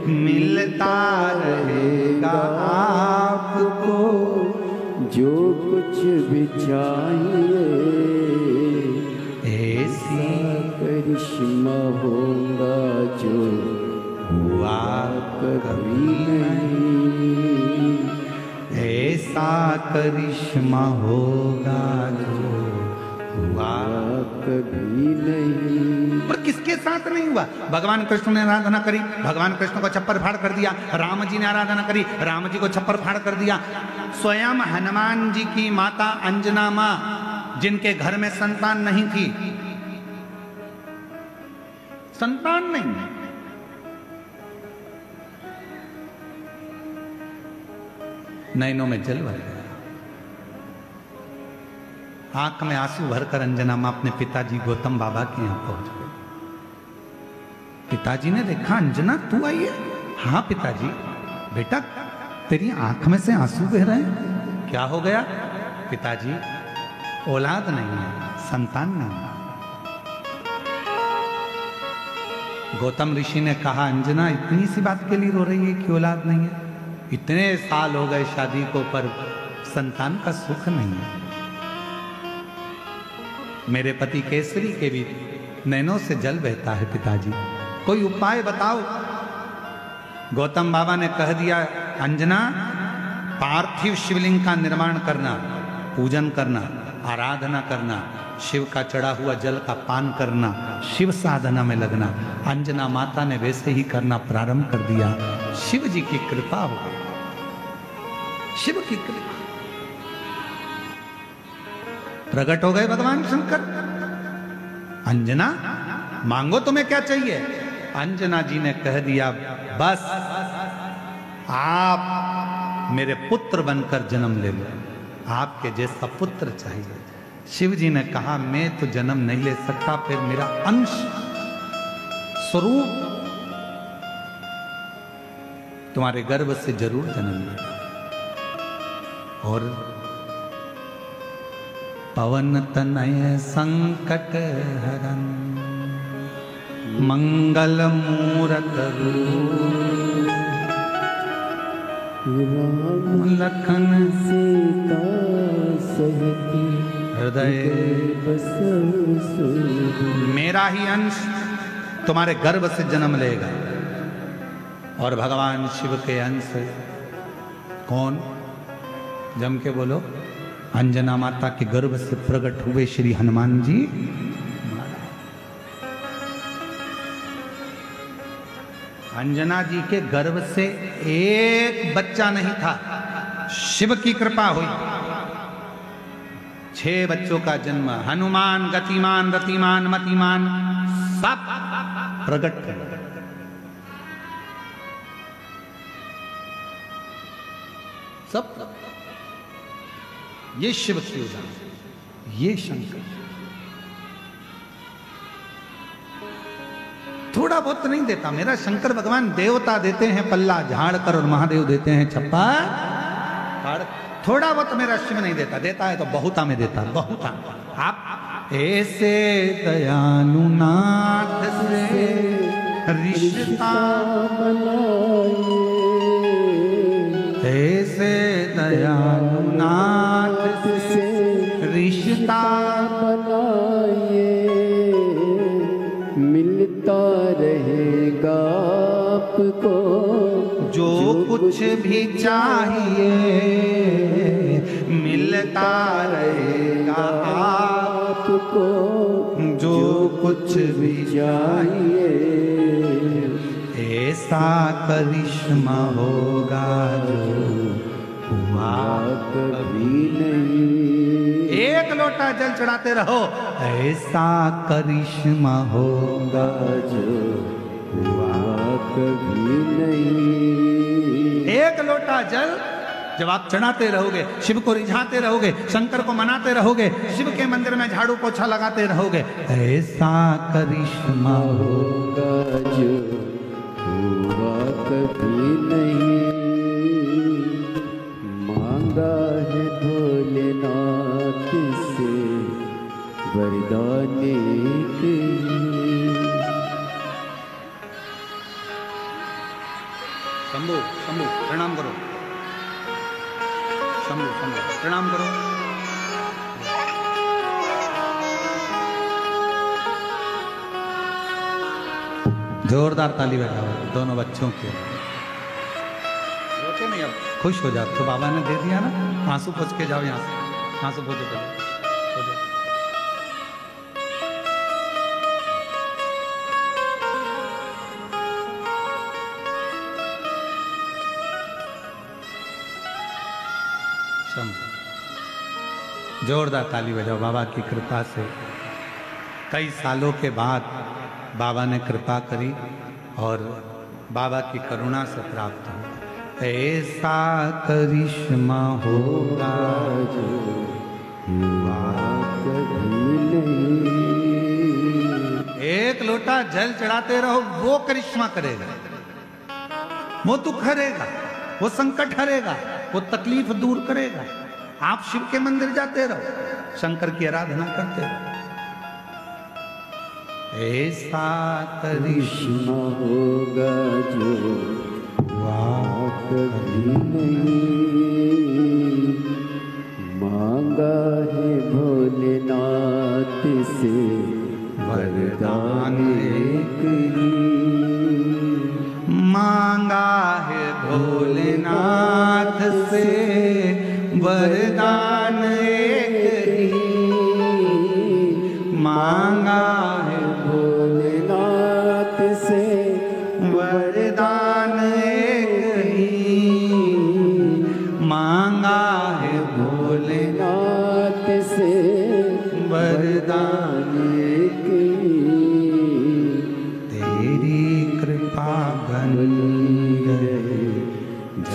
मिलता रहेगा आपको जो कुछ भी चाहिए। ऐसी करिश्मा होगा जो हुआ कभी नहीं, ऐसा करिश्मा होगा जो हुआ कभी नहीं। और किसके साथ नहीं हुआ? भगवान कृष्ण ने आराधना करी, भगवान कृष्ण को छप्पर फाड़ कर दिया। राम जी ने आराधना करी, राम जी को छप्पर फाड़ कर दिया। स्वयं हनुमान जी की माता अंजना मां, जिनके घर में संतान नहीं थी, संतान नहीं, नैनों में जल भर गया, आंख में आंसू भरकर अंजना मां अपने पिताजी गौतम बाबा के यहां पहुंच गए। पिताजी ने देखा, अंजना तू आई है? हाँ पिताजी। बेटा तेरी आंख में से आंसू बह रहे हैं, क्या हो गया? पिताजी औलाद नहीं है, संतान नहीं है। गौतम ऋषि ने कहा, अंजना इतनी सी बात के लिए रो रही है कि औलाद नहीं है? इतने साल हो गए शादी को, पर संतान का सुख नहीं है। मेरे पति केसरी के भी नैनों से जल बहता है पिताजी, कोई उपाय बताओ। गौतम बाबा ने कह दिया, अंजना पार्थिव शिवलिंग का निर्माण करना, पूजन करना, आराधना करना, शिव का चढ़ा हुआ जल का पान करना, शिव साधना में लगना। अंजना माता ने वैसे ही करना प्रारंभ कर दिया। शिव जी की कृपा हो गई, शिव की कृपा, प्रकट हो गए भगवान शंकर। अंजना मांगो तुम्हें क्या चाहिए। अंजना जी ने कह दिया बस आप मेरे पुत्र बनकर जन्म ले लो, आपके जैसा पुत्र चाहिए। शिव जी ने कहा मैं तो जन्म नहीं ले सकता, फिर मेरा अंश स्वरूप तुम्हारे गर्भ से जरूर जन्म लेगा। और पवन तनय संकट हरन मंगल मूरत रूप राम लखन सीता सहित हृदय बसहु सुध। मेरा ही अंश तुम्हारे गर्भ से जन्म लेगा। और भगवान शिव के अंश कौन, जम के बोलो, अंजना माता के गर्भ से प्रकट हुए श्री हनुमान जी। अंजना जी के गर्भ से एक बच्चा नहीं था, शिव की कृपा हुई। 6 बच्चों का जन्म, हनुमान, गतिमान, रतिमान, मतिमान, सब प्रकट कर। सब ये शिव की उदाहरण, ये शंकर। थोड़ा बहुत नहीं देता मेरा शंकर भगवान, देवता देते हैं पल्ला झाड़ कर और महादेव देते हैं छप्पा फाड़। थोड़ा बहुत मेरा शिव नहीं देता, देता है तो बहुता में देता, बहुता। आप ऐसे दयानुनाथ से रिश्ता बनाए, ऐसे दयानुनाथ से रिश्ता बनाए, मिलता रहेगा आपको जो कुछ भी चाहिए, मिलता रहेगा आपको जो कुछ भी चाहिए। ऐसा करिश्मा होगा जो हुआ कभी नहीं। एक लोटा जल चढ़ाते रहो, ऐसा करिश्मा होगा जो हुआ कभी नहीं। एक लोटा जल जब आप चढ़ाते रहोगे, शिव को रिझाते रहोगे, शंकर को मनाते रहोगे, शिव के मंदिर में झाड़ू पोछा लगाते रहोगे, ऐसा करिश्मा होगा जो हुआ कभी नहीं। मांगा है भोलेनाथ से वरदान एक ही। शंभू शंभू प्रणाम करो, शंभू शंभू प्रणाम करो। जोरदार ताली बजाओ दोनों बच्चों के। रोते नहीं, अब खुश हो जाओ। तो बाबा ने दे दिया ना, आंसू पोंछ के जाओ यहाँ से, आंसू पोंछो पहले। जोरदार ताली बजाओ। बाबा की कृपा से कई सालों के बाद बाबा ने कृपा करी और बाबा की करुणा से प्राप्त हो। ऐसा करिश्मा होगा जो हुआ कभी नहीं। एक लोटा जल चढ़ाते रहो, वो करिश्मा करेगा, वो दुख हरेगा, वो संकट हरेगा, वो तकलीफ दूर करेगा। आप शिव के मंदिर जाते रहो, शंकर की आराधना करते रहो। ऐसा करिश्मा होगा जो हुआ कभी नहीं। मांगा है भोलेनाथ से वरदान एक ही। मांगा है भोलेनाथ से वरदान एक ही।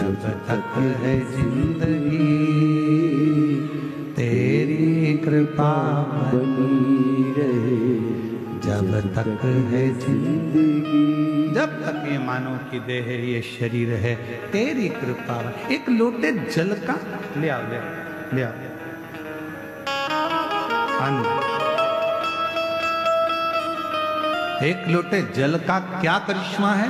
जब तक है जिंदगी तेरी कृपा बनी रहे, जब तक है जिंदगी, जब तक ये मानव की देह है, ये शरीर है, तेरी कृपा। एक लोटे जल का ले आओ, ले आओ एक लोटे जल का क्या करिश्मा है।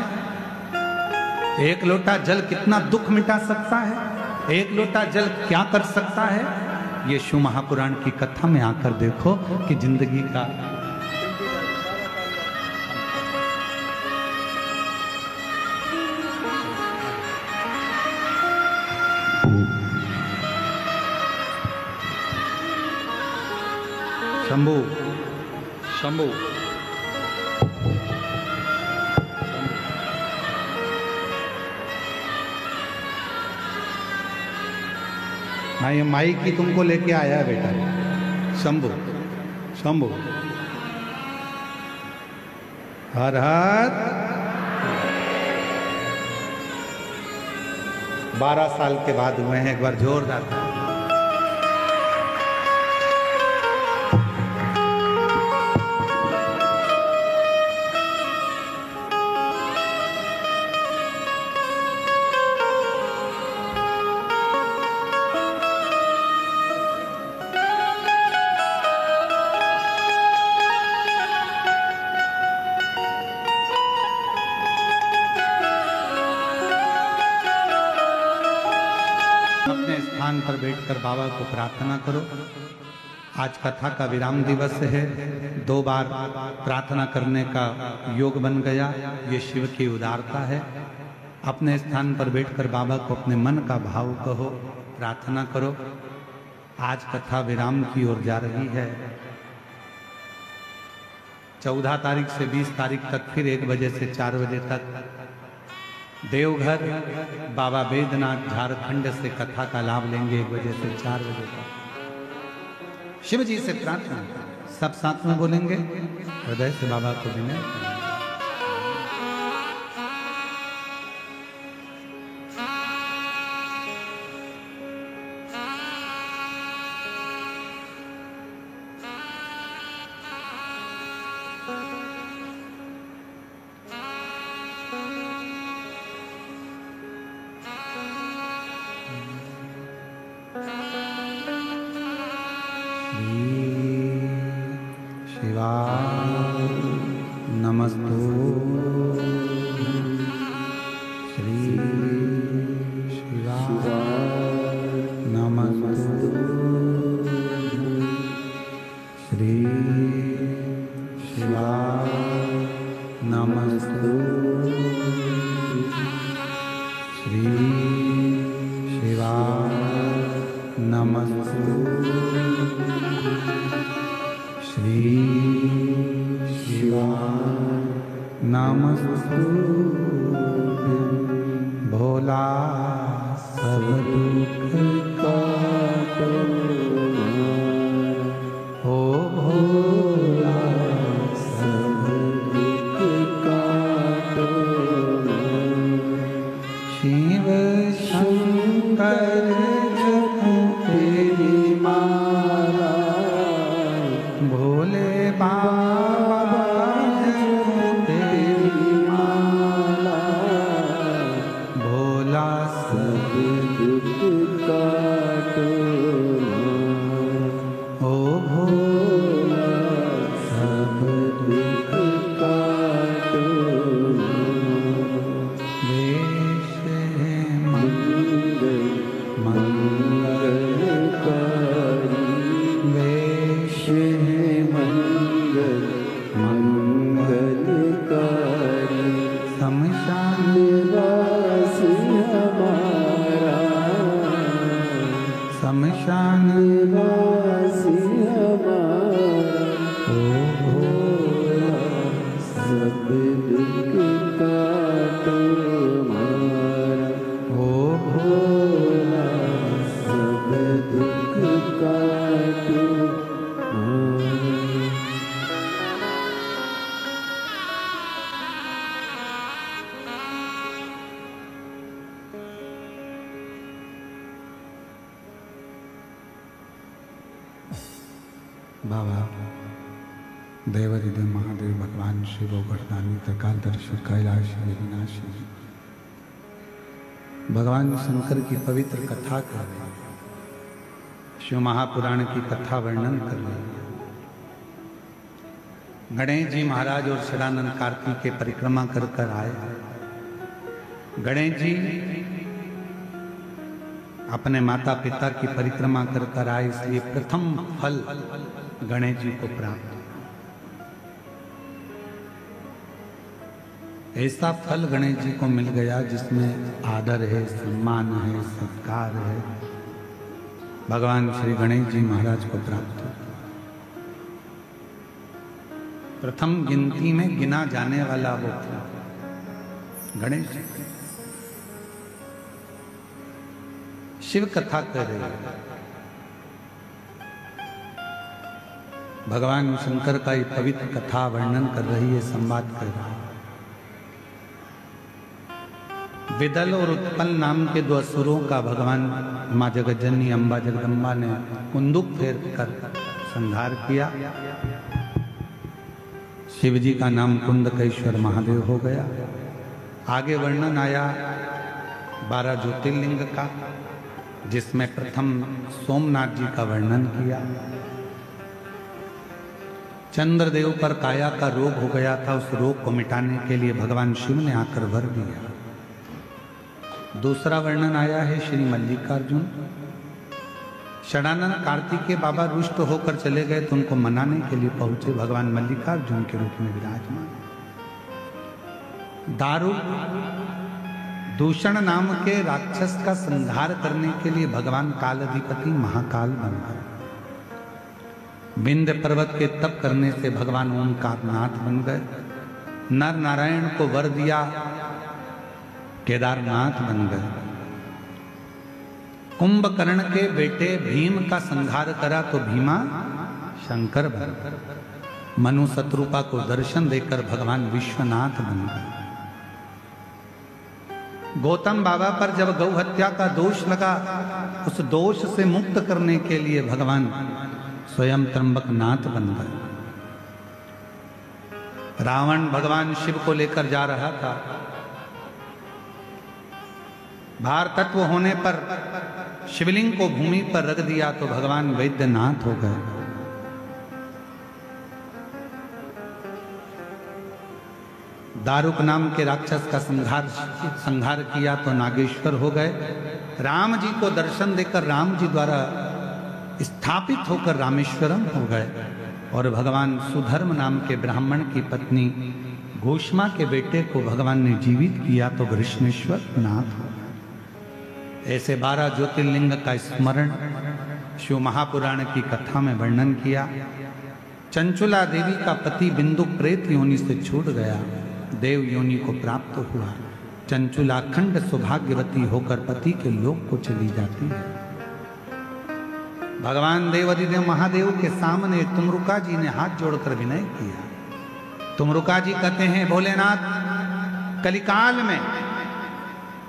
एक लोटा जल कितना दुख मिटा सकता है, एक लोटा जल क्या कर सकता है। ये शिव महापुराण की कथा में आकर देखो कि जिंदगी का शंभू शंभू हाँ, ये माई की तुमको लेके आया है बेटा, शंभू शंभू। हर हर 12 साल के बाद हुए हैं, एक बार जोरदार था। पर बैठकर बाबा को प्रार्थना करो। आज कथा का विराम दिवस है, 2 बार प्रार्थना करने का योग बन गया, ये शिव की उदारता है। अपने स्थान पर बैठकर बाबा को अपने मन का भाव कहो, प्रार्थना करो। आज कथा विराम की ओर जा रही है। 14 तारीख से 20 तारीख तक फिर 1 बजे से 4 बजे तक देवघर बाबा बैद्यनाथ झारखंड से कथा का लाभ लेंगे 1 बजे से 4 बजे तक। शिव जी से प्रार्थना सब साथ में बोलेंगे, हृदय से बाबा को विनय। बाबा देवरिदेव महादेव भगवान शिव वरदानी त्रिकालदर्शी कैलाश विनाशी भगवान शंकर की पवित्र कथा कर रहे हैं, शिव महापुराण की कथा वर्णन कर रहे हैं। गणेश जी महाराज और षडानंद कार्तिक के परिक्रमा कर कर आए। गणेश जी अपने माता पिता की परिक्रमा कर कर आए, इसलिए प्रथम फल गणेश जी को प्राप्त। ऐसा फल गणेश जी को मिल गया जिसमें आदर है, सम्मान है, सत्कार है, भगवान श्री गणेश जी महाराज को प्राप्त हो। प्रथम गिनती में गिना जाने वाला वो था गणेश जी। शिव कथा कर रहे हैं, भगवान शंकर का ये पवित्र कथा वर्णन कर रही है, संवाद कर रहा है। विदल और उत्पल नाम के दो असुरों का भगवान माँ जगज्जननी अम्बा जगदम्बा ने कुंदुक फेर कर संहार किया। शिव जी का नाम कुंदकेश्वर महादेव हो गया। आगे वर्णन आया 12 ज्योतिर्लिंग का, जिसमें प्रथम सोमनाथ जी का वर्णन किया। चंद्रदेव पर काया का रोग हो गया था, उस रोग को मिटाने के लिए भगवान शिव ने आकर वर दिया। दूसरा वर्णन आया है श्री मल्लिकार्जुन। षडानंद कार्तिक के बाबा रुष्ट होकर चले गए तो उनको मनाने के लिए पहुंचे, भगवान मल्लिकार्जुन के रूप में विराजमान। दारू दूषण नाम के राक्षस का संहार करने के लिए भगवान कालाधिपति महाकाल बन गए। विंध्य पर्वत के तप करने से भगवान ओंकारनाथ बन गए। नर नारायण को वर दिया, केदारनाथ बन गए। कुंभकर्ण के बेटे भीम का संहार करा तो भीमा शंकर बन गए। मनु शत्रुपा को दर्शन देकर भगवान विश्वनाथ बन गए। गौतम बाबा पर जब गौ हत्या का दोष लगा, उस दोष से मुक्त करने के लिए भगवान स्वयं त्र्यंबकनाथ बन गए। रावण भगवान शिव को लेकर जा रहा था, भार तत्व होने पर शिवलिंग को भूमि पर रख दिया तो भगवान वैद्यनाथ हो गए। दारुक नाम के राक्षस का संहार किया तो नागेश्वर हो गए। राम जी को दर्शन देकर राम जी द्वारा स्थापित होकर रामेश्वरम हो गए। और भगवान सुधर्म नाम के ब्राह्मण की पत्नी घोषमा के बेटे को भगवान ने जीवित किया तो घृष्णेश्वर नाथ हो गए। ऐसे 12 ज्योतिर्लिंग का स्मरण शिव महापुराण की कथा में वर्णन किया। चंचुला देवी का पति बिंदु प्रेत योनि से छूट गया, देव योनि को प्राप्त हुआ। चंचुला अखंड सौभाग्यवती होकर पति के लोक को चली जाती है। भगवान देवादिदेव महादेव के सामने तुमरुका जी ने हाथ जोड़कर विनय किया। तुमरुका जी कहते हैं, भोलेनाथ कलिकाल में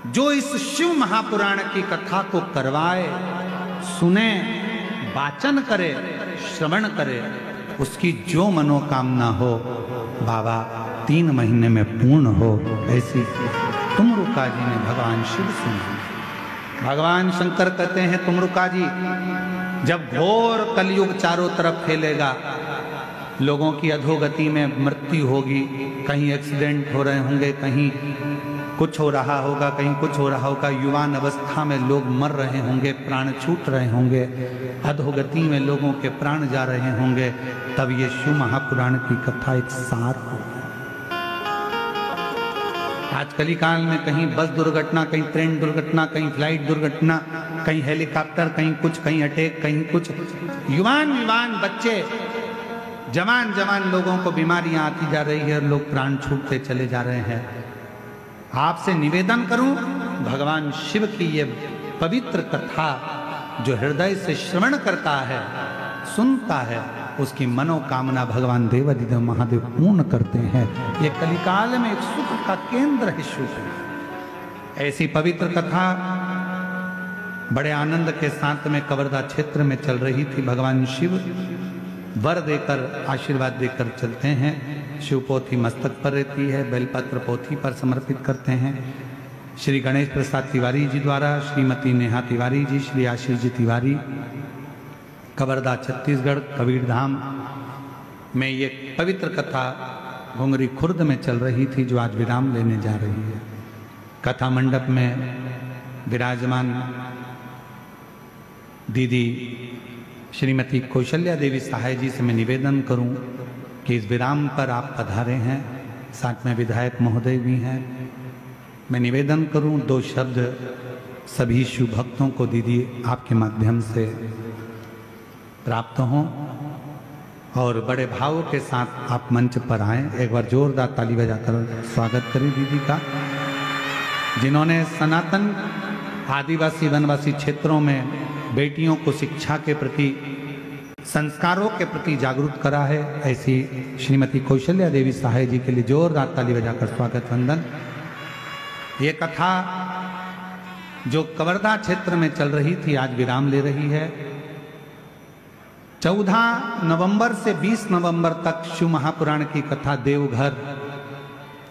जो इस शिव महापुराण की कथा को करवाए, सुने, वाचन करे, श्रवण करे, उसकी जो मनोकामना हो बाबा 3 महीने में पूर्ण हो, ऐसी तुमरुका जी ने भगवान शिव से मांगी। भगवान शंकर कहते हैं, तुमरुका जी जब घोर कलयुग चारों तरफ फैलेगा, लोगों की अधोगति में मृत्यु होगी, कहीं एक्सीडेंट हो रहे होंगे, कहीं कुछ हो रहा होगा, कहीं कुछ हो रहा होगा, युवान अवस्था में लोग मर रहे होंगे, प्राण छूट रहे होंगे, अधोगति में लोगों के प्राण जा रहे होंगे, तब ये शिव महापुराण की कथा एक सार हो। आज कलिकाल में कहीं बस दुर्घटना, कहीं ट्रेन दुर्घटना, कहीं फ्लाइट दुर्घटना, कहीं हेलीकॉप्टर, कहीं कुछ, कहीं अटैक, कहीं कुछ, युवान बच्चे, जवान लोगों को बीमारियां आती जा रही है और लोग प्राण छूटते चले जा रहे हैं। आपसे निवेदन करूं, भगवान शिव की ये पवित्र कथा जो हृदय से श्रवण करता है, सुनता है, उसकी मनोकामना भगवान देवादिदेव महादेव पूर्ण करते हैं। ये कलिकाल में एक सुख का केंद्र है शिव। ऐसी पवित्र कथा बड़े आनंद के साथ में कवर्धा क्षेत्र में चल रही थी। भगवान शिव वर देकर आशीर्वाद देकर चलते हैं। शिव पोथी मस्तक पर रहती है, बेलपत्र पोथी पर समर्पित करते हैं। श्री गणेश प्रसाद तिवारी जी द्वारा श्रीमती नेहा तिवारी जी, श्री आशीष जी तिवारी, कवर्धा छत्तीसगढ़ कबीरधाम में ये पवित्र कथा घुंगरी खुर्द में चल रही थी, जो आज विराम लेने जा रही है। कथा मंडप में विराजमान दीदी श्रीमती कौशल्या देवी सहाय जी से मैं निवेदन करूं कि इस विराम पर आप पधारे हैं, साथ में विधायक महोदय भी हैं। मैं निवेदन करूं 2 शब्द सभी शिव भक्तों को दीदी आपके माध्यम से प्राप्त हों, और बड़े भाव के साथ आप मंच पर आएं। एक बार जोरदार ताली बजाकर स्वागत करें दीदी का, जिन्होंने सनातन आदिवासी वनवासी क्षेत्रों में बेटियों को शिक्षा के प्रति, संस्कारों के प्रति जागरूक करा है। ऐसी श्रीमती कौशल्या देवी सहाय जी के लिए जोरदार ताली बजाकर स्वागत वंदन। ये कथा जो कवर्धा क्षेत्र में चल रही थी आज विराम ले रही है। 14 नवंबर से 20 नवंबर तक शिव महापुराण की कथा देवघर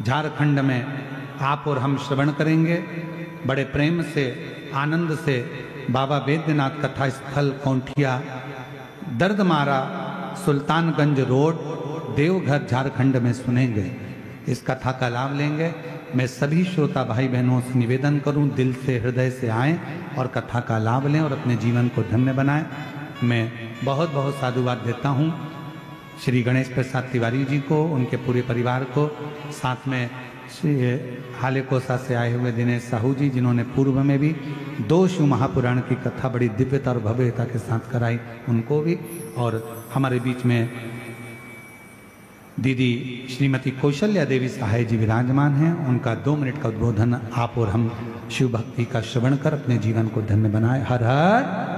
झारखंड में आप और हम श्रवण करेंगे। बड़े प्रेम से, आनंद से बाबा बैद्यनाथ कथा स्थल कौंठिया, दर्दमारा, सुल्तानगंज रोड, देवघर झारखंड में सुनेंगे। इस कथा का लाभ लेंगे। मैं सभी श्रोता भाई बहनों से निवेदन करूं, दिल से हृदय से आएं और कथा का लाभ लें और अपने जीवन को धन्य बनाएं। मैं बहुत बहुत साधुवाद देता हूं श्री गणेश प्रसाद तिवारी जी को, उनके पूरे परिवार को, साथ में श्री हालेकोसा से आए हुए दिनेश साहू जी, जिन्होंने पूर्व में भी 2 शिव महापुराण की कथा बड़ी दिव्यता और भव्यता के साथ कराई, उनको भी। और हमारे बीच में दीदी श्रीमती कौशल्या देवी सहाय जी विराजमान हैं। उनका 2 मिनट का उद्बोधन आप और हम शिव भक्ति का श्रवण कर अपने जीवन को धन्य बनाए। हर हर